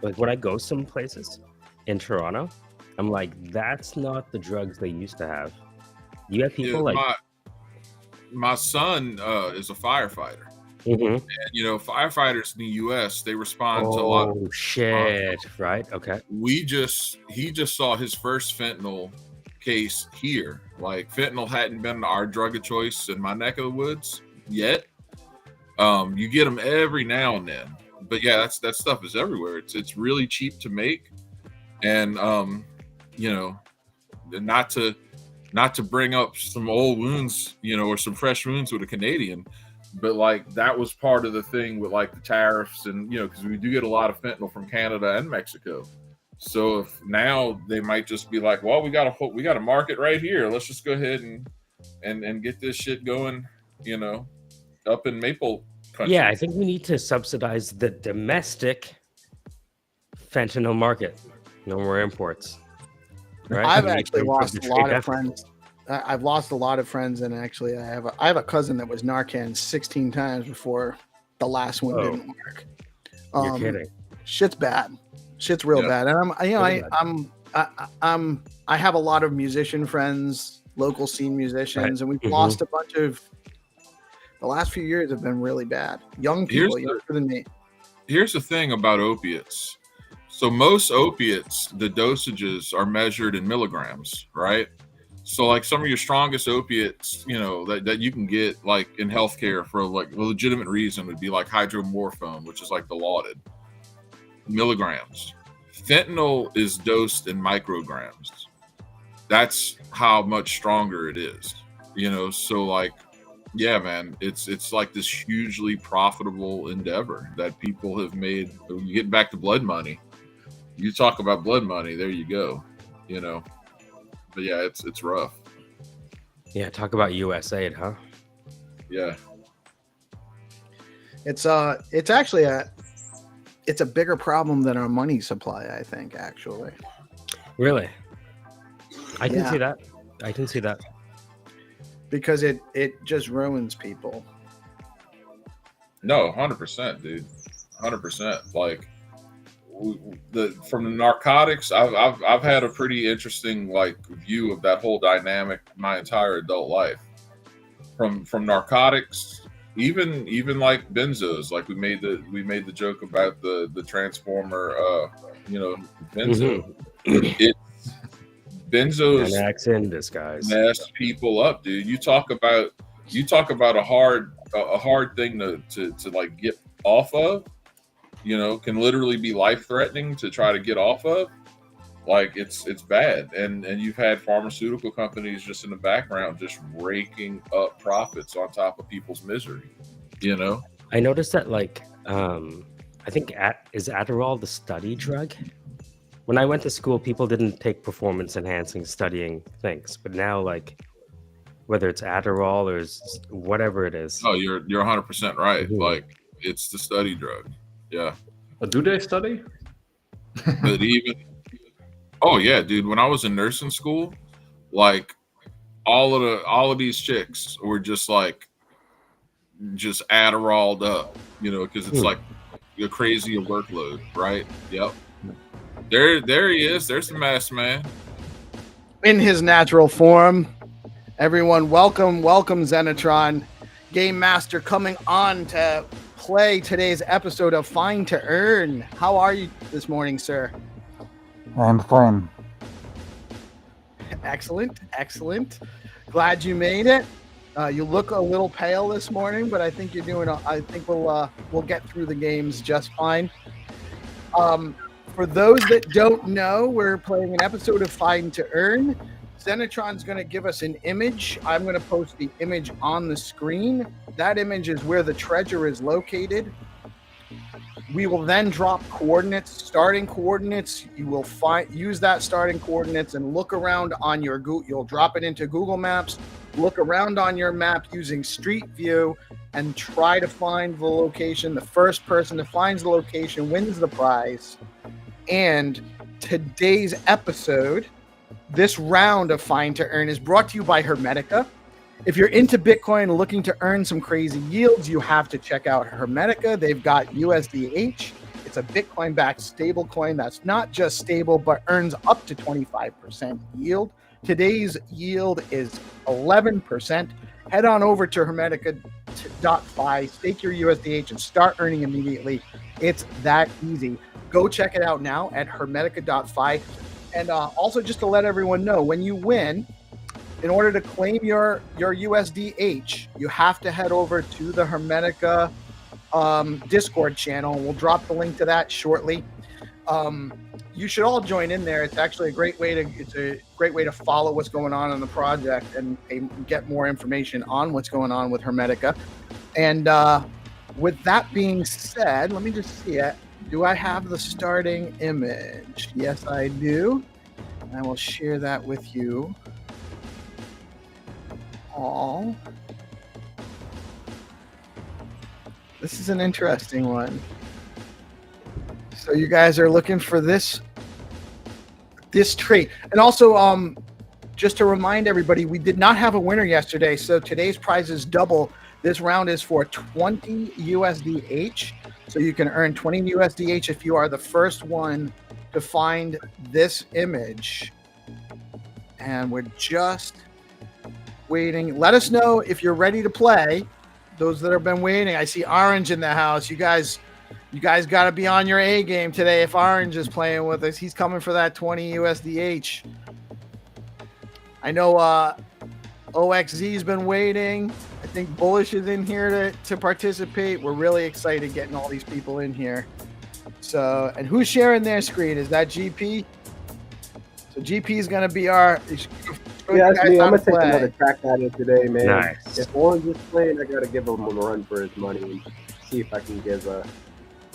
Like when I go some places in Toronto, I'm like, that's not the drugs they used to have. You have people like, my son is a firefighter. Mhm. And, you know, firefighters in the U.S., they respond to a lot. Oh shit! Right? Okay. He just saw his first fentanyl case here. Like, fentanyl hadn't been our drug of choice in my neck of the woods yet. You get them every now and then, but yeah, that stuff is everywhere. It's really cheap to make, and you know, not to not to bring up some old wounds, or some fresh wounds with a Canadian, but like that was part of the thing with like the tariffs and, because we do get a lot of fentanyl from Canada and Mexico. So if now they might just be like, well, we got a market right here. Let's just go ahead and get this shit going, up in Maple country. Yeah, I think we need to subsidize the domestic fentanyl market. No more imports. Right? I've actually lost a lot of friends. I've lost a lot of friends, and actually, I have a cousin that was Narcan 16 times before the last one didn't work. You're kidding. Shit's bad. Shit's real bad. And I have a lot of musician friends, local scene musicians, and we've lost a bunch of. The last few years have been really bad. Young people, younger than me. Here's the thing about opiates. So most opiates, the dosages are measured in milligrams, right? So like some of your strongest opiates, that you can get like in healthcare for like a legitimate reason would be like hydromorphone, which is like the lauded milligrams. Fentanyl is dosed in micrograms. That's how much stronger it is, so like, yeah, man, it's like this hugely profitable endeavor that people have made. You get back to blood money. You talk about blood money, there you go, But yeah, it's rough. Yeah, talk about USAID, huh? Yeah. It's actually a bigger problem than our money supply, I think, actually. Really? I can see that. I can see that. Because it just ruins people. No, 100%, dude. 100%. Like from the narcotics, I've had a pretty interesting like view of that whole dynamic my entire adult life. From narcotics, even like benzos, like we made the joke about the transformer, benzo. Benzos an accent in disguise. Mess people up, dude. You talk about a hard thing to like get off of. Can literally be life threatening to try to get off of. Like it's bad, and you've had pharmaceutical companies just in the background just raking up profits on top of people's misery. I noticed that like I think is Adderall the study drug? When I went to school, people didn't take performance enhancing studying things, but now like whether it's Adderall or whatever it is. Oh, you're 100% right. Mm-hmm. Like it's the study drug. Yeah. Do they study? But oh yeah, dude. When I was in nursing school, like all of these chicks were just Adderalled up, because it's like a crazy workload, right? Yep. There he is. There's the masked man. In his natural form. Everyone, welcome Xenitron, Game Master, coming on to play today's episode of Find to Earn. How are you this morning, sir? I'm fine. Excellent. Glad you made it. You look a little pale this morning, but I think you're doing. I think we'll get through the games just fine. For those that don't know, we're playing an episode of Find to Earn. Xenitron's going to give us an image. I'm going to post the image on the screen. That image is where the treasure is located. We will then drop coordinates, starting coordinates. You will use that starting coordinates and look around on your Google. You'll drop it into Google Maps, look around on your map using Street View, and try to find the location. The first person that finds the location wins the prize. And today's episode, this round of Find to Earn, is brought to you by Hermetica. If you're into Bitcoin looking to earn some crazy yields, you have to check out Hermetica. They've got USDH. It's a Bitcoin-backed stablecoin that's not just stable, but earns up to 25% yield. Today's yield is 11%. Head on over to Hermetica.fi, stake your USDH, and start earning immediately. It's that easy. Go check it out now at Hermetica.fi. And also, just to let everyone know, when you win, in order to claim your USDH, you have to head over to the Hermetica Discord channel. We'll drop the link to that shortly. you should all join in there. It's actually a great way to follow what's going on in the project and get more information on what's going on with Hermetica. And with that being said, let me just see it. Do I have the starting image? Yes, I do. I will share that with you all. This is an interesting one. So you guys are looking for this trait. And also, just to remind everybody, we did not have a winner yesterday, so today's prize is double. This round is for 20 USDH. So you can earn 20 USDH if you are the first one to find this image. And we're just waiting. Let us know if you're ready to play. Those that have been waiting. I see Orange in the house. You guys got to be on your A game today. If Orange is playing with us, he's coming for that 20 USDH. I know OXZ's been waiting. I think Bullish is in here to participate. We're really excited getting all these people in here. So, and who's sharing their screen? Is that GP? So GP is going to be our... Yeah, that's me. I'm going to take another crack at it today, man. Nice. If Orange is playing, I got to give him a run for his money and see if I can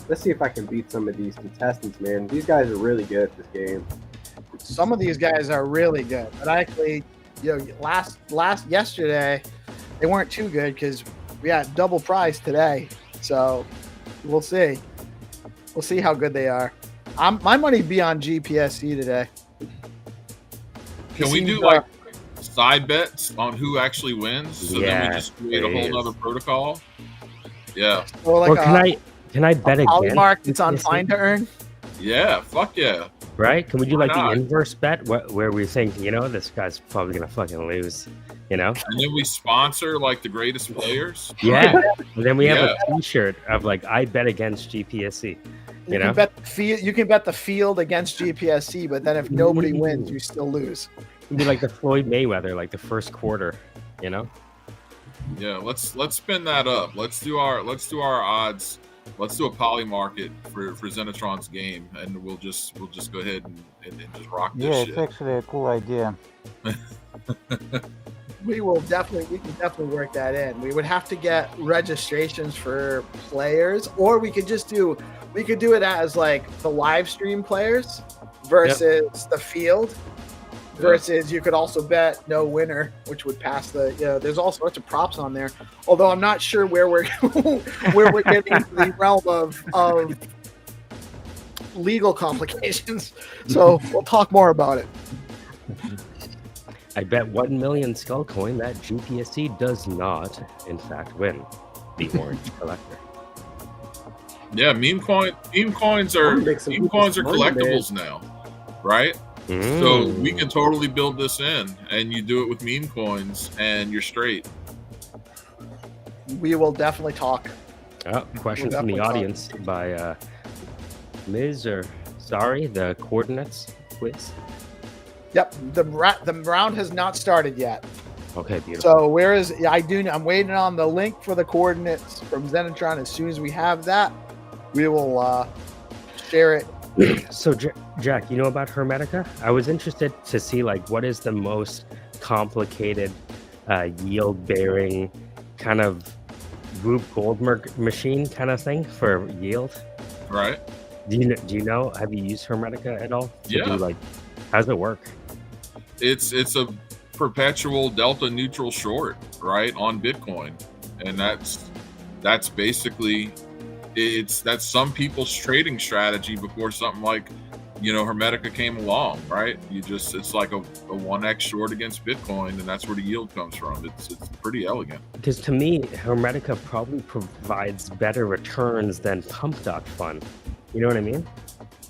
let's see if I can beat some of these contestants, man. These guys are really good at this game. Some of these guys are really good. But actually, yesterday, they weren't too good because we had double prize today. So we'll see. We'll see how good they are. My money'd be on GPSC today. Can we do like side bets on who actually wins? So then we just create a whole other protocol. Yeah. Or can I bet again? Mark, it's on fine to earn. Yeah. Fuck yeah. Right? Can we do like not? the inverse bet where we think, this guy's probably gonna fucking lose, And then we sponsor like the greatest players. Yeah. And then we have a T-shirt of like I bet against GPSC. You can bet the field against GPSC, but then if nobody wins, you still lose. It'd be like the Floyd Mayweather, like the first quarter, Yeah, let's spin that up. Let's do our odds. Let's do a poly market for Xenitron's game, and we'll just go ahead and just rock this shit. Yeah, it's actually a cool idea. We can definitely work that in. We would have to get registrations for players, or we could do it as like the live stream players versus the field. Versus you could also bet no winner, which would pass the. There's all sorts of props on there. Although I'm not sure where we're getting into the realm of legal complications. So we'll talk more about it. I bet 1 million skull coin that GPSC does not, in fact, win the Orange Collector. Yeah, meme coins are collectibles now, right? So we can totally build this in, and you do it with meme coins, and you're straight. We will definitely talk. Question from the audience by Ms. the coordinates quiz. Yep, the round has not started yet. Okay, beautiful. So I'm waiting on the link for the coordinates from Xenitron. As soon as we have that, we will share it. So, Jack, you know about Hermetica? I was interested to see what is the most complicated yield-bearing kind of Rube Goldberg machine kind of thing for yield. Right. Do you know? Have you used Hermetica at all? Yeah. How does it work? It's a perpetual delta neutral short, right, on Bitcoin, and that's basically. That's some people's trading strategy before something like, Hermetica came along, right? It's like a 1x short against Bitcoin, and that's where the yield comes from. It's pretty elegant. Because to me, Hermetica probably provides better returns than Pump.Fun. You know what I mean?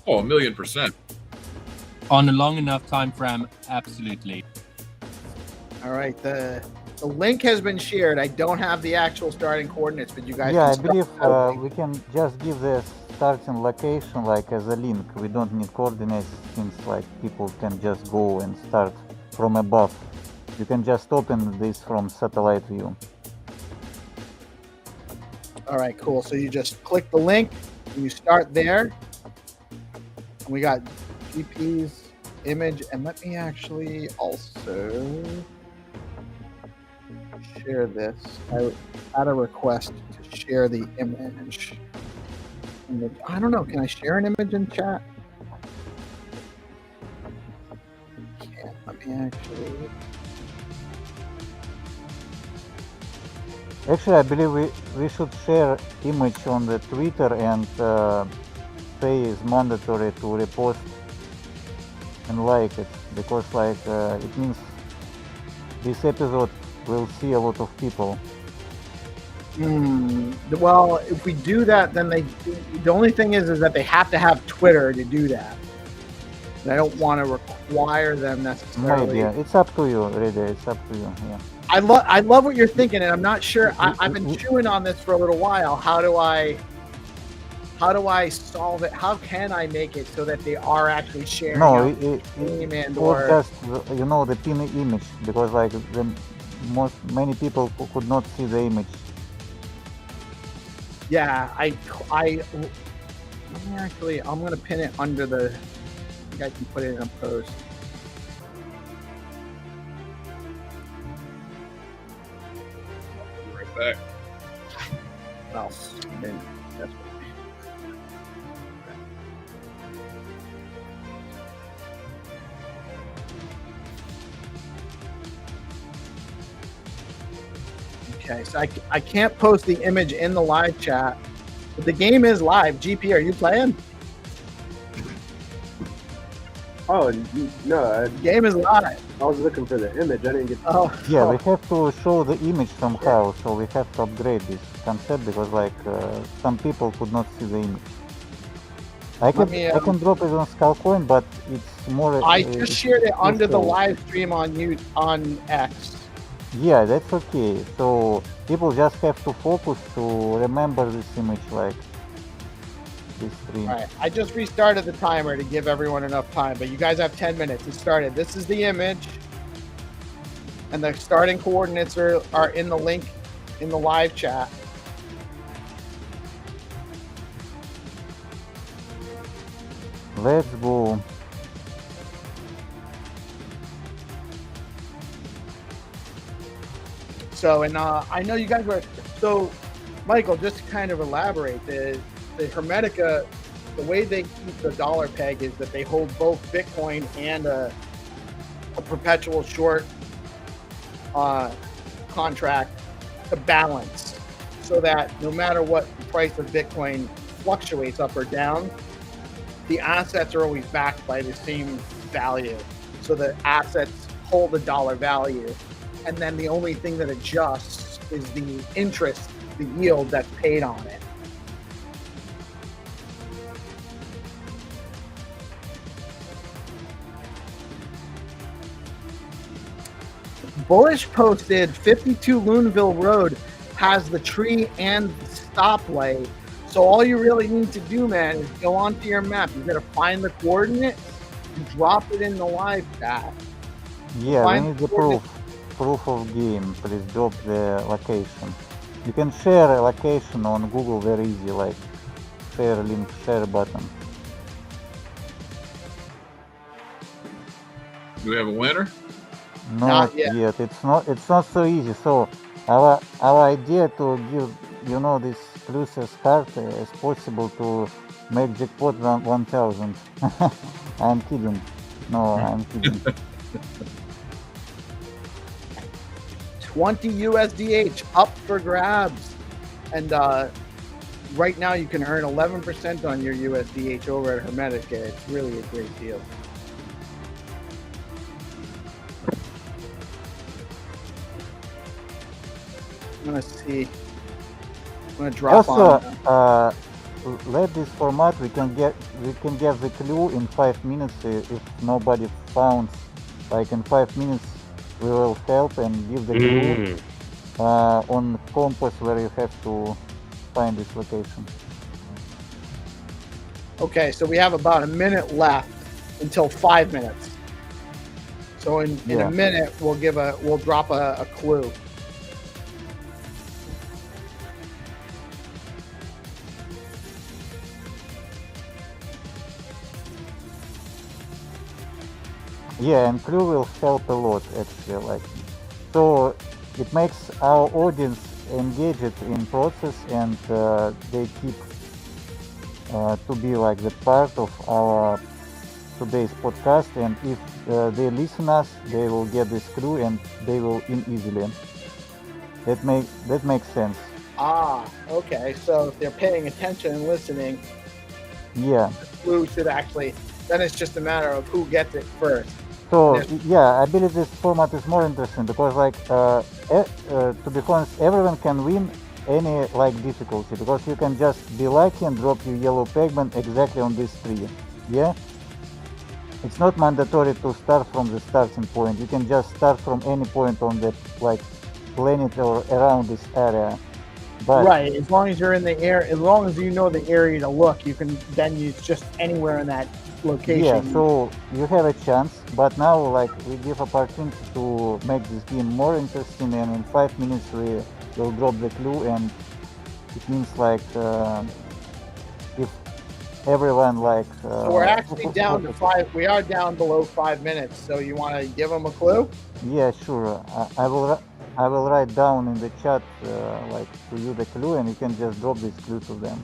Oh, 1,000,000%. On a long enough time frame, absolutely. All right, the link has been shared. I don't have the actual starting coordinates, but you guys. Yeah, I believe we can just give the starting location as a link. We don't need coordinates since people can just go and start from above. You can just open this from satellite view. All right, cool. So you just click the link and you start there. And we got GP's image, and let me actually also share this. I had a request to share the image. I don't know. Can I share an image in chat? Can't. Let me actually. Actually, I believe we should share image on the Twitter and say it's mandatory to repost and like it, because like it means this episode will see a lot of people. Well, if we do that, then the only thing is that they have to have Twitter to do that. And I don't want to require them necessarily. Maybe, yeah. It's up to you, really. It's up to you. Yeah. I love what you're thinking, and I'm not sure. I've been chewing on this for a little while. How do I solve it? How can I make it so that they are actually sharing? No, it or just the pin image, because like many people could not see the image. Yeah, I'm gonna pin it under the. I think I can put it in a post. Right back. Oh, then that's what. Okay, so I can't post the image in the live chat, but the game is live. GP, are you playing? Oh no, The game is live. I was looking for the image. I didn't get. Yeah, we have to show the image somehow, so we have to upgrade this concept, because like some people could not see the image. I can drop it on Skullcoin, but it's more. I just shared it under the live stream on X. Yeah, that's okay. So people just have to focus to remember this image, like this stream. All right, I just restarted the timer to give everyone enough time, but you guys have 10 minutes. It started. This is the image, and the starting coordinates are in the link in the live chat. Let's go. So, and I know you guys were, so Michael, just to kind of elaborate, the Hermetica, the way they keep the dollar peg is that they hold both Bitcoin and a perpetual short contract to balance, so that no matter what the price of Bitcoin fluctuates up or down, the assets are always backed by the same value. So the assets hold the dollar value. And then the only thing that adjusts is the interest, the yield that's paid on it. Bullish posted 52 Loonville Road has the tree and stoplight. So all you really need to do, man, is go onto your map. You got to find the coordinates and drop it in the live chat. Yeah, we need the proof of game. Please drop the location. You can share a location on Google very easy, like share link, share button. Do we have a winner? Not yet. It's not so easy. So our idea to give this closest card as possible to make jackpot 1000. I'm kidding. No, I'm kidding. 20 USDH up for grabs, and right now you can earn 11% on your USDH over at Hermetica. It's really a great deal. I'm gonna see. I'm gonna drop on. Let this format. We can get the clue in 5 minutes. If nobody found, like in 5 minutes, we will help and give the clue on compass where you have to find this location. Okay, so we have about a minute left until 5 minutes. So in a minute, we'll drop a clue. Yeah, and clue will help a lot actually. Like, so it makes our audience engaged in process, and they keep to be like the part of our today's podcast. And if they listen us, they will get this clue and they will in easily. That makes sense. Ah, okay. So if they're paying attention and listening, Yeah. the clue should actually. Then it's just a matter of who gets it first. So Yeah. yeah, I believe this format is more interesting because, like, to be honest, everyone can win any like difficulty because you can just be lucky and drop your yellow pigment exactly on this tree. Yeah, it's not mandatory to start from the starting point. You can just start from any point on the like planet or around this area. But Right. As long as you're in the air, as long as you know the area to look, you can then use just anywhere in that location. yeah, so you have a chance. But now, like, we give opportunity to make this game more interesting, and in 5 minutes we will drop the clue, and it means like if everyone like. So we're actually down to 5. We are down below 5 minutes. So you want to give them a clue? Yeah, sure. I will write down in the chat like to you the clue, and you can just drop this clue to them.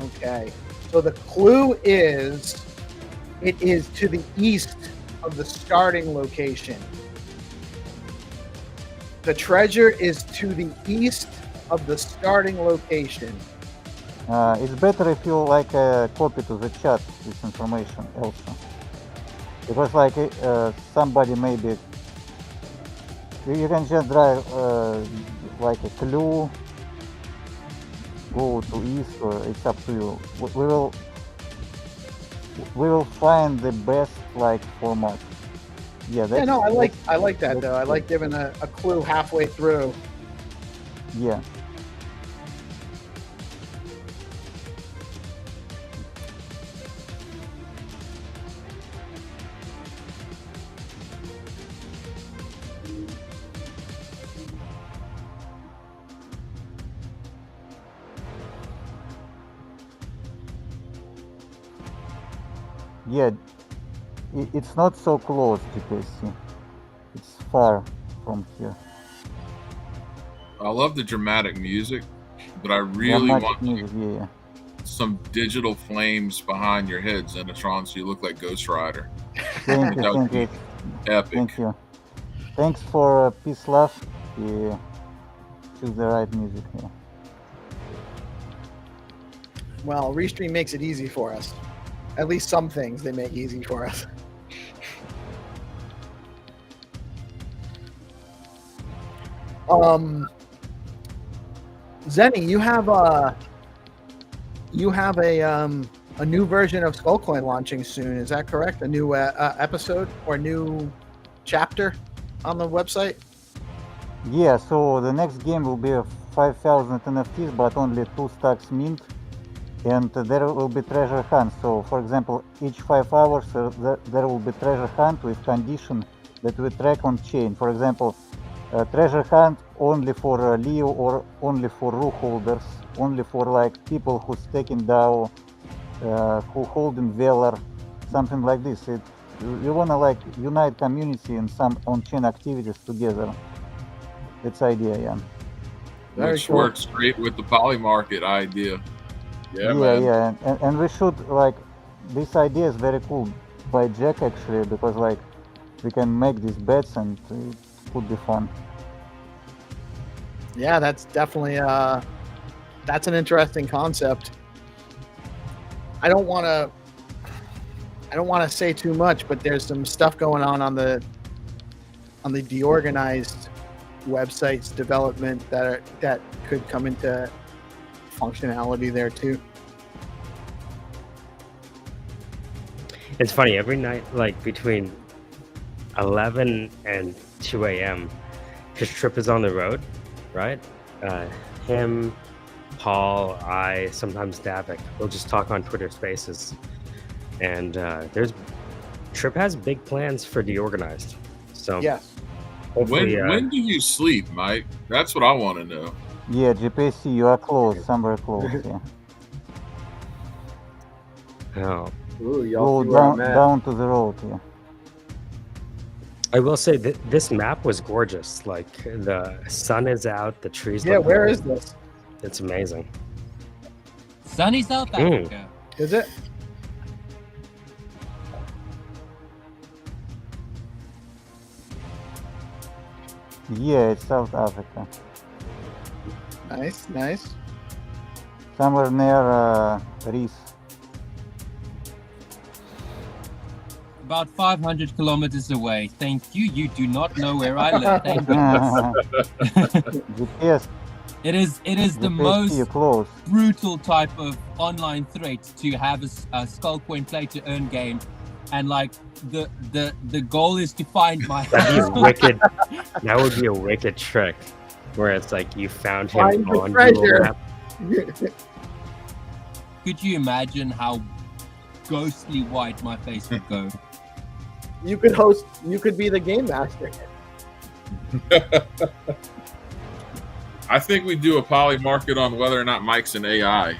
Okay. So the clue is, it is to the east of the starting location. The treasure is to the east of the starting location. It's better if you like copy to the chat this information also, because like somebody maybe you can just drive like a clue, go to east, or it's up to you. We will find the best like format. Yeah, that's, Yeah, no, I like that though. I like giving a clue halfway through. yeah. Yeah, it's not so close, GPSC. It's far from here. I love the dramatic music, but I really Dramatic want music, yeah. some digital flames behind your head, Xenitron, so you look like Ghost Rider. Thank you, That would thank you, be epic. thank you. Thanks for Peace Love. Yeah, choose the right music here. Well, Restream makes it easy for us. At least some things they make easy for us. Zenny, you have a new version of Skullcoin launching soon. Is that correct? A new episode or new chapter on the website? Yeah, so the next game will be 5,000 NFTs, but only 2 stacks mint. And there will be treasure hunt. So, for example, each 5 hours there will be treasure hunt with condition that we track on chain. For example, treasure hunt only for Leo or only for Rue holders, only for like people who stake in DAO, who hold in Velar, something like this. We wanna like unite community and some on-chain activities together. That's the idea, yeah. Which works great with the poly market idea. Yeah, Yeah, man. yeah, and we should like, this idea is very cool by Jack actually, because like we can make these bets and it could be fun. Yeah, that's definitely that's an interesting concept. I don't want to say too much, but there's some stuff going on the DeOrganized website's development that could come into functionality there too. It's funny, every night, like between 11 and 2 a.m., his trip is on the road, right? Him, Paul, I, sometimes Davik, we'll just talk on Twitter Spaces. And Trip has big plans for DeOrganized. So Yes. hopefully, When do you sleep, Mike? That's what I want to know. Yeah, GPSC, you are close, somewhere close, yeah. Oh. Ooh, y'all Go see where I'm at. down to the road. Yeah. I will say that this map was gorgeous. Like the sun is out, the trees. Yeah, look where nice. is this? It's amazing. Sunny South Africa. Is it? Yeah, it's South Africa. Nice, nice. Somewhere near Reef. About 500 kilometers away. Thank you. You do not know where I live. Thank you. GPS. It is the GPS, you're most close. brutal type of online threat to have a skull coin play to earn game, and like the goal is to find my That'd be wicked. That would be a wicked trick, where it's like you found him Find the on treasure. Google Map. Could you imagine how ghostly white my face would go? You could be the game master. I think we do a poly market on whether or not Mike's an AI.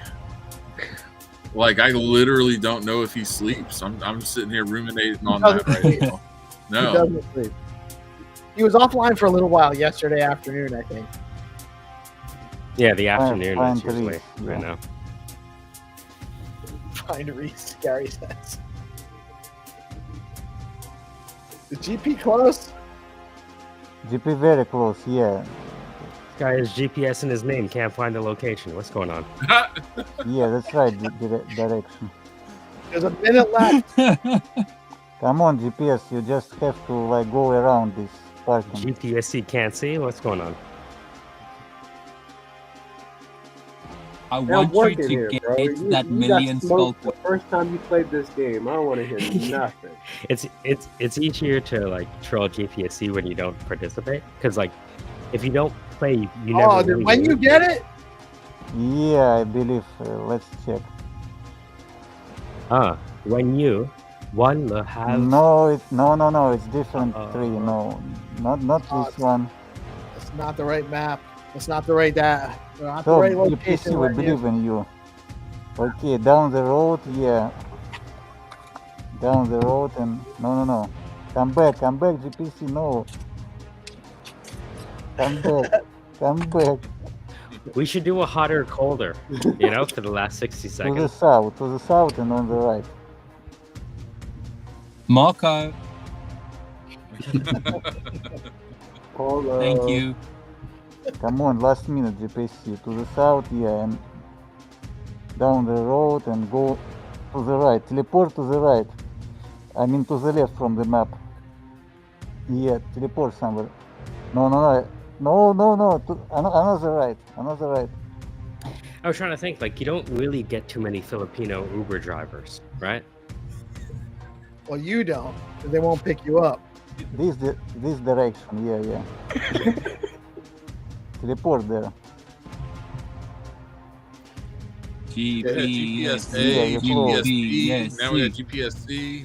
Like, I literally don't know if he sleeps. I'm sitting here ruminating on that right now. He No. doesn't sleep. He was offline for a little while yesterday afternoon, I think. Yeah, the afternoon Fine is usually Reef, right yeah. now. Trying to read scary sense. Is GP close? GP very close, yeah. This guy has GPS in his name, can't find the location. What's going on? Yeah, that's right, the direction. There's a minute left. Come on, GPS, you just have to like go around this parking. GPSC can't see? What's going on? I I'm want you working to here, get bro. You that got million skull smoked coin. the first time you played this game. I don't want to hear nothing. It's easier to like troll GPSC when you don't participate, because like if you don't play, you never. Oh, really when you lose. get it? Yeah, I believe. Let's check. When you one have No, it's different tree. Uh-oh. No, not this one. It's not the right map. It's not the right not the So, right GPC, location. we right here. believe in you. Okay, down the road, yeah. Down the road and no. Come back, GPC, no. Come back. we should do a hotter, colder, for the last 60 To the seconds. south and on the right. Marco, Hello. thank you. Come on, last minute, GPC. To the south, yeah, and down the road and go to the right. Teleport to the right. I mean to the left from the map. Yeah, teleport somewhere. No. Another right. I was trying to think, like, you don't really get too many Filipino Uber drivers, right? Well, you don't, 'cause they won't pick you up. This direction, yeah. Teleport there. GPS, GPSC, now we got GPSC.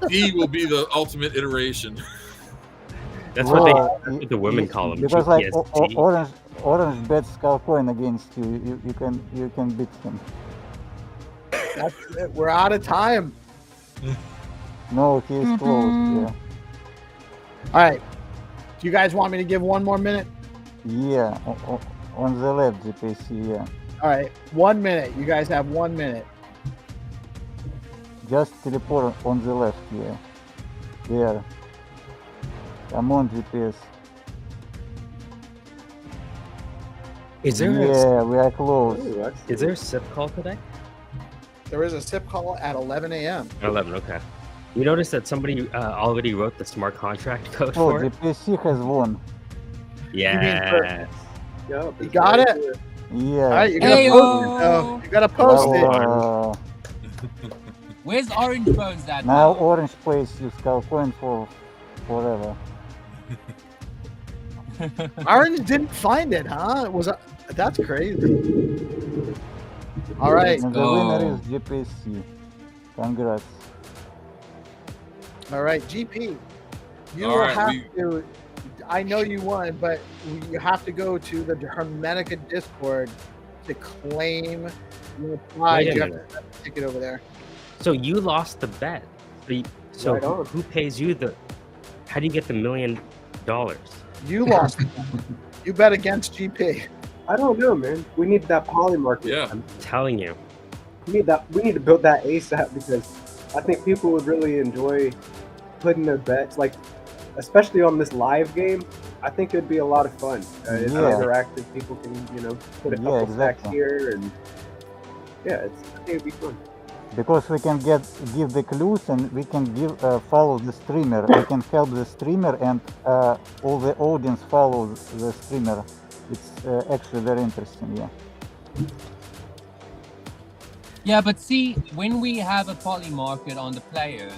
D will be the ultimate iteration. That's Well, what the women call them. Because like GPST. orange bets skull coin against you. You can beat him. That's it. We're out of time. No, he is close. Yeah. All right. Do you guys want me to give one more minute? Yeah, on the left, GPC, yeah. All right. 1 minute. You guys have 1 minute. Just teleport on the left, yeah. There. Come on, GPS. Is there Yeah, we are close. Ooh, is there a SIP call today? There is a SIP call at 11 a.m. 11, okay. You notice that somebody already wrote the smart contract code Oh, for it? GPC has won. Yeah. Yep, You it's got right it? here. Yeah. All right. You gotta Heyo! post it. Oh, you gotta post it. Where's Orange Bones at? Now Orange plays you skull coin for forever. Orange didn't find it, huh? It was that's crazy. All right. And the winner is GPC. Congrats. All right, GP. You All will right, have to. I know you won, but you have to go to the Hermetica Discord to claim your prize. Wait a You have minute. to have a ticket over there. So you lost the bet. So Right on. who pays you the? How do you get the $1 million? You lost. You bet against GP. I don't know, man. We need that poly market. Yeah. I'm telling you. We need that. We need to build that ASAP because I think people would really enjoy putting their bets, like especially on this live game. I think it'd be a lot of fun. It's interactive. People can, put a couple stacks here, and I think it'd be fun. Because we can give the clues and we can follow the streamer. We can help the streamer and all the audience follow the streamer. It's actually very interesting, yeah. Yeah, but see, when we have a poly market on the players,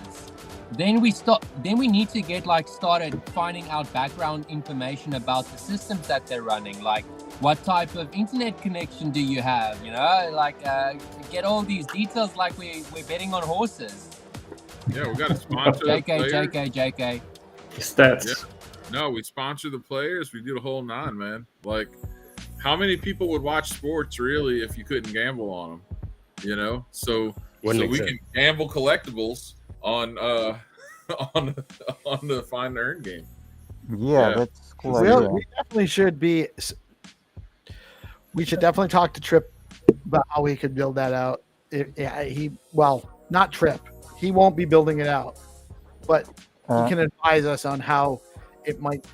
then we need to get started finding out background information about the systems that they're running, like what type of internet connection do you have, get all these details like we're betting on horses. Yeah, we got to sponsor the players. JK. Stats. Yeah. No, we sponsor the players. We do the whole nine, man. Like, how many people would watch sports really if you couldn't gamble on them? So we can gamble collectibles on the find and earn game. Yeah, that's cool. We definitely should be. We should definitely talk to Trip about how we could build that out. Not Trip. He won't be building it out, but he can advise us on how it might.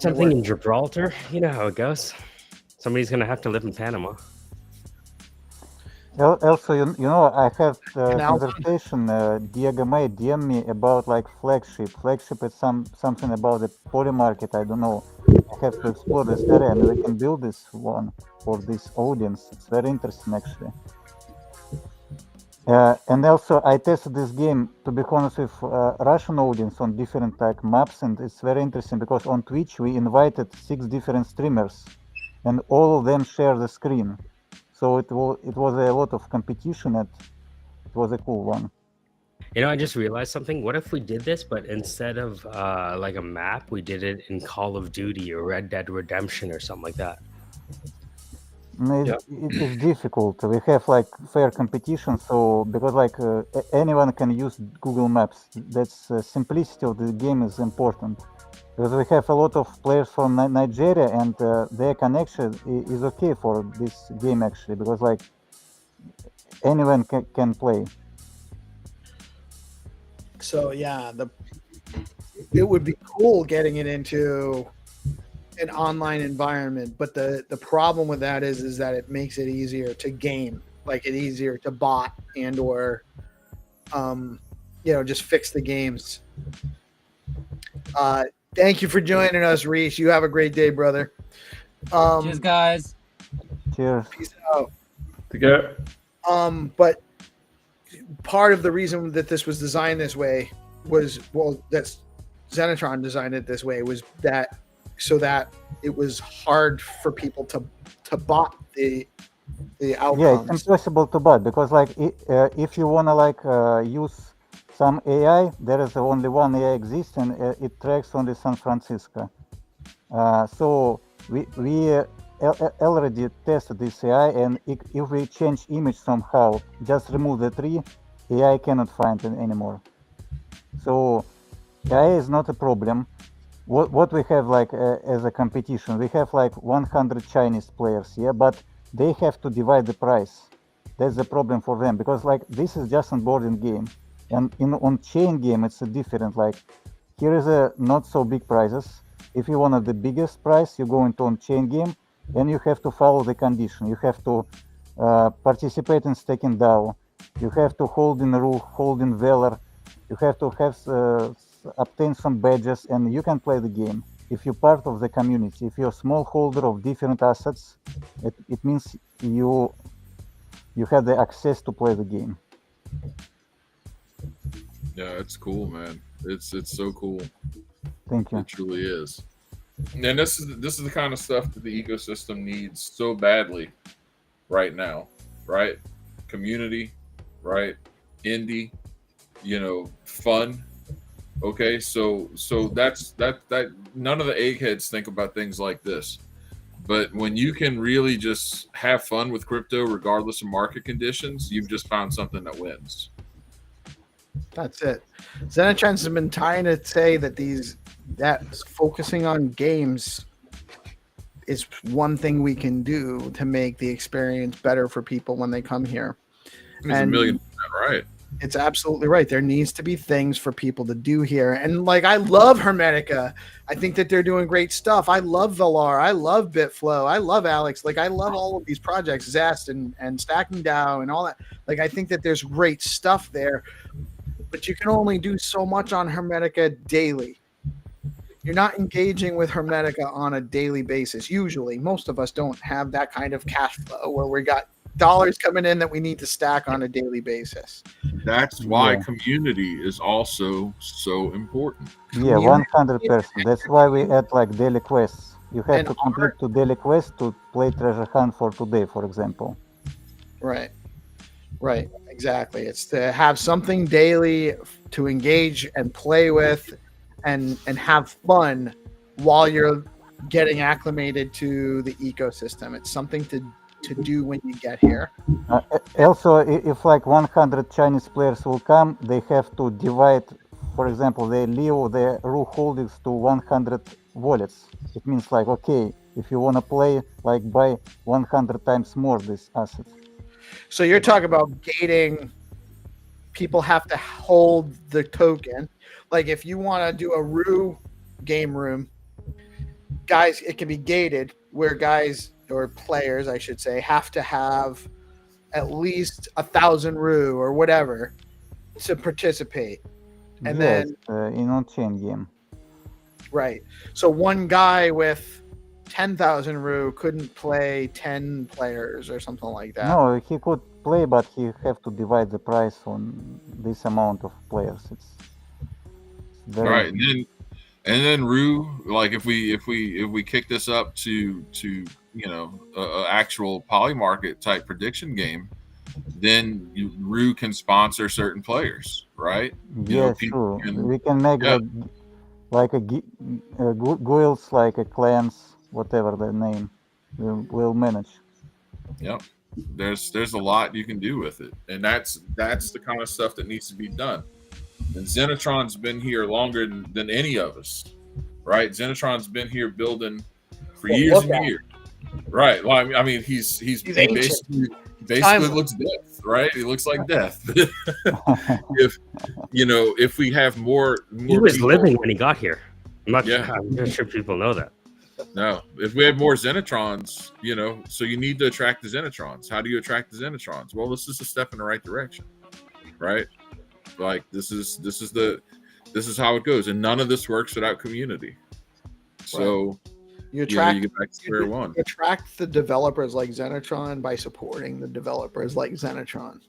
Something in Gibraltar. You know how it goes. Somebody's gonna have to live in Panama. Also, I have a conversation. Diego May DM me about flagship. Flagship is something about the poly market. I don't know. I have to explore this area, and we can build this one for this audience. It's very interesting, actually. And also, I tested this game, to be honest, with Russian audience on different maps, and it's very interesting because on Twitch we invited 6 different streamers, and all of them share the screen. So it was a lot of competition, and it was a cool one. I just realized something. What if we did this, but instead of a map, we did it in Call of Duty or Red Dead Redemption or something like that? It is difficult. We have fair competition, so because anyone can use Google Maps. That's simplicity of the game is important. Because we have a lot of players from Nigeria, and their connection is okay for this game actually, because anyone can play. So it would be cool getting it into an online environment, but the problem with that is that it makes it easier to game, easier to bot and or just fix the games. Thank you for joining us, Reese. You have a great day, brother. Cheers, guys. Cheers. Peace out. Take care. But part of the reason that this was designed this way was, that's Xenitron designed it this way, was that so that it was hard for people to bot the outcomes. Yeah, it's impossible to bot because if you wanna use some AI, there is only one AI exists, and it tracks only San Francisco. So we already tested this AI, and if we change image somehow, just remove the tree, AI cannot find it anymore. So AI is not a problem. What we have as a competition, we have 100 Chinese players, but they have to divide the price. That's the problem for them, because this is just onboarding game. And on chain game, it's a different. Here is a not so big prizes. If you want the biggest prize, you go into on chain game, and you have to follow the condition. You have to participate in staking DAO. You have to hold in Rook, hold in Valor. You have to obtain some badges, and you can play the game. If you're part of the community, if you're a small holder of different assets, it means you have the access to play the game. Yeah, it's cool, man. It's so cool. Thank you. It truly is. And this is the kind of stuff that the ecosystem needs so badly right now, right? Community, right? Indie, fun. Okay, so that's that none of the eggheads think about things like this. But when you can really just have fun with crypto, regardless of market conditions, you've just found something that wins. That's it. Xenitron has been trying to say that focusing on games is one thing we can do to make the experience better for people when they come here. He's a million % right. It's absolutely right. There needs to be things for people to do here. And like, I love Hermetica. I think that they're doing great stuff. I love Valar. I love Bitflow. I love Alex. Like, I love all of these projects, Zest and Stacking DAO and all that. Like, I think that there's great stuff there, but you can only do so much on Hermetica daily. You're not engaging with Hermetica on a daily basis. Usually, most of us don't have that kind of cash flow where we got dollars coming in that we need to stack on a daily basis. That's why community is also so important. Yeah, 100%. That's why we add like daily quests. You have to complete 2 daily quests to play treasure hunt for today, for example. Right. Right. Exactly. It's to have something daily to engage and play with and have fun while you're getting acclimated to the ecosystem. It's something to do when you get here. Also, if like 100 Chinese players will come, they have to divide, for example, they leave their Ru holdings to 100 wallets. It means like, okay, if you want to play, like buy 100 times more this asset. So you're talking about gating. People have to hold the token. Like if you want to do a Ru game room, guys, it can be gated where guys or players, I should say, have to have at least 1,000 Ru or whatever to participate. And yes, then in on-chain game. Right. So one guy with 10,000 Ru couldn't play 10 players or something like that. No, he could play, but he have to divide the price on this amount of players. It's very right, and then Ru, like if we kick this up to you know a actual polymarket type prediction game, then Ru can sponsor certain players, right? Yes, true. We can make like a guilds, like a clans, whatever the name, we'll manage. Yep. There's a lot you can do with it, and that's the kind of stuff that needs to be done. And Xenitron's been here longer than any of us, right? Xenitron's been here building for years and years, right? Well, I mean, he basically looks death, right? He looks like death. If we have more he was people, living when he got here. I'm not sure people know that. No, if we have more Xenitrons, so you need to attract the Xenitrons. How do you attract the Xenitrons? Well, this is a step in the right direction, right? Like this is how it goes, and none of this works without community. So you get back to square one. You attract the developers like Xenitron by supporting the developers like Xenitron.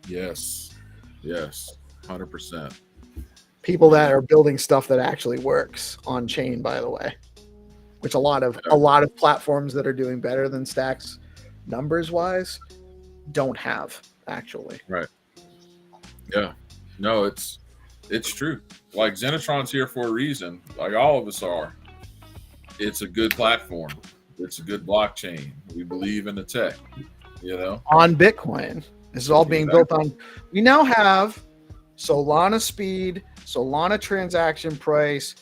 Yes, 100%. People that are building stuff that actually works on chain, by the way, which a lot of platforms that are doing better than Stacks numbers wise don't have actually. Right. Yeah. No, it's true. Like Xenitron's here for a reason. Like all of us are. It's a good platform. It's a good blockchain. We believe in the tech. On Bitcoin. This is all being built on. We now have Solana speed, Solana transaction price,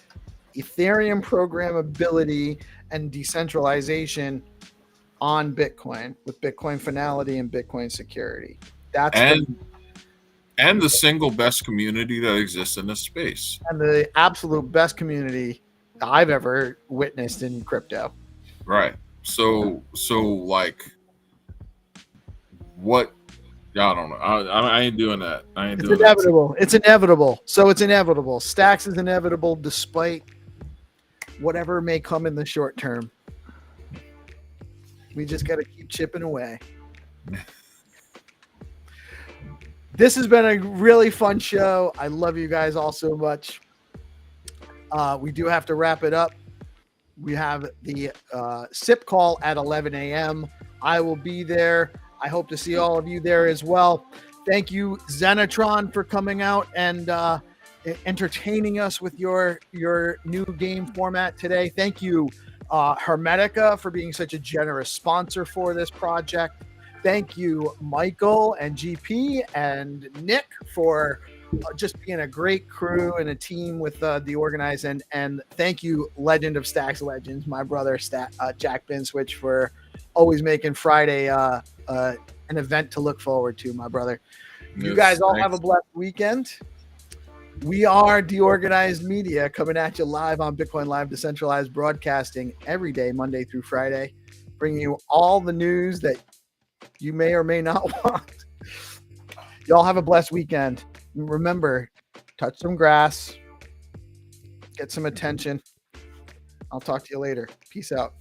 Ethereum programmability, and decentralization on Bitcoin with Bitcoin finality and Bitcoin security. And the single best community that exists in this space. And the absolute best community I've ever witnessed in crypto. Right. So like what? I don't know. I ain't doing that. It's inevitable. It's inevitable. So it's inevitable. Stacks is inevitable despite whatever may come in the short term. We just got to keep chipping away. This has been a really fun show. I love you guys all so much. We do have to wrap it up. We have the SIP call at 11 a.m. I will be there. I hope to see all of you there as well. Thank you, Xenitron, for coming out and entertaining us with your new game format today. Thank you, Hermetica for being such a generous sponsor for this project. Thank you, Michael and GP and Nick, for just being a great crew and a team with DeOrganized. And thank you, Legend of Stacks Legends, my brother Jack Binswitch, for always making Friday an event to look forward to, my brother. You guys all have a blessed weekend. We are DeOrganized Media, coming at you live on Bitcoin Live Decentralized, broadcasting every day, Monday through Friday, bringing you all the news that you may or may not want. Y'all have a blessed weekend. Remember, touch some grass, get some attention. I'll talk to you later. Peace out.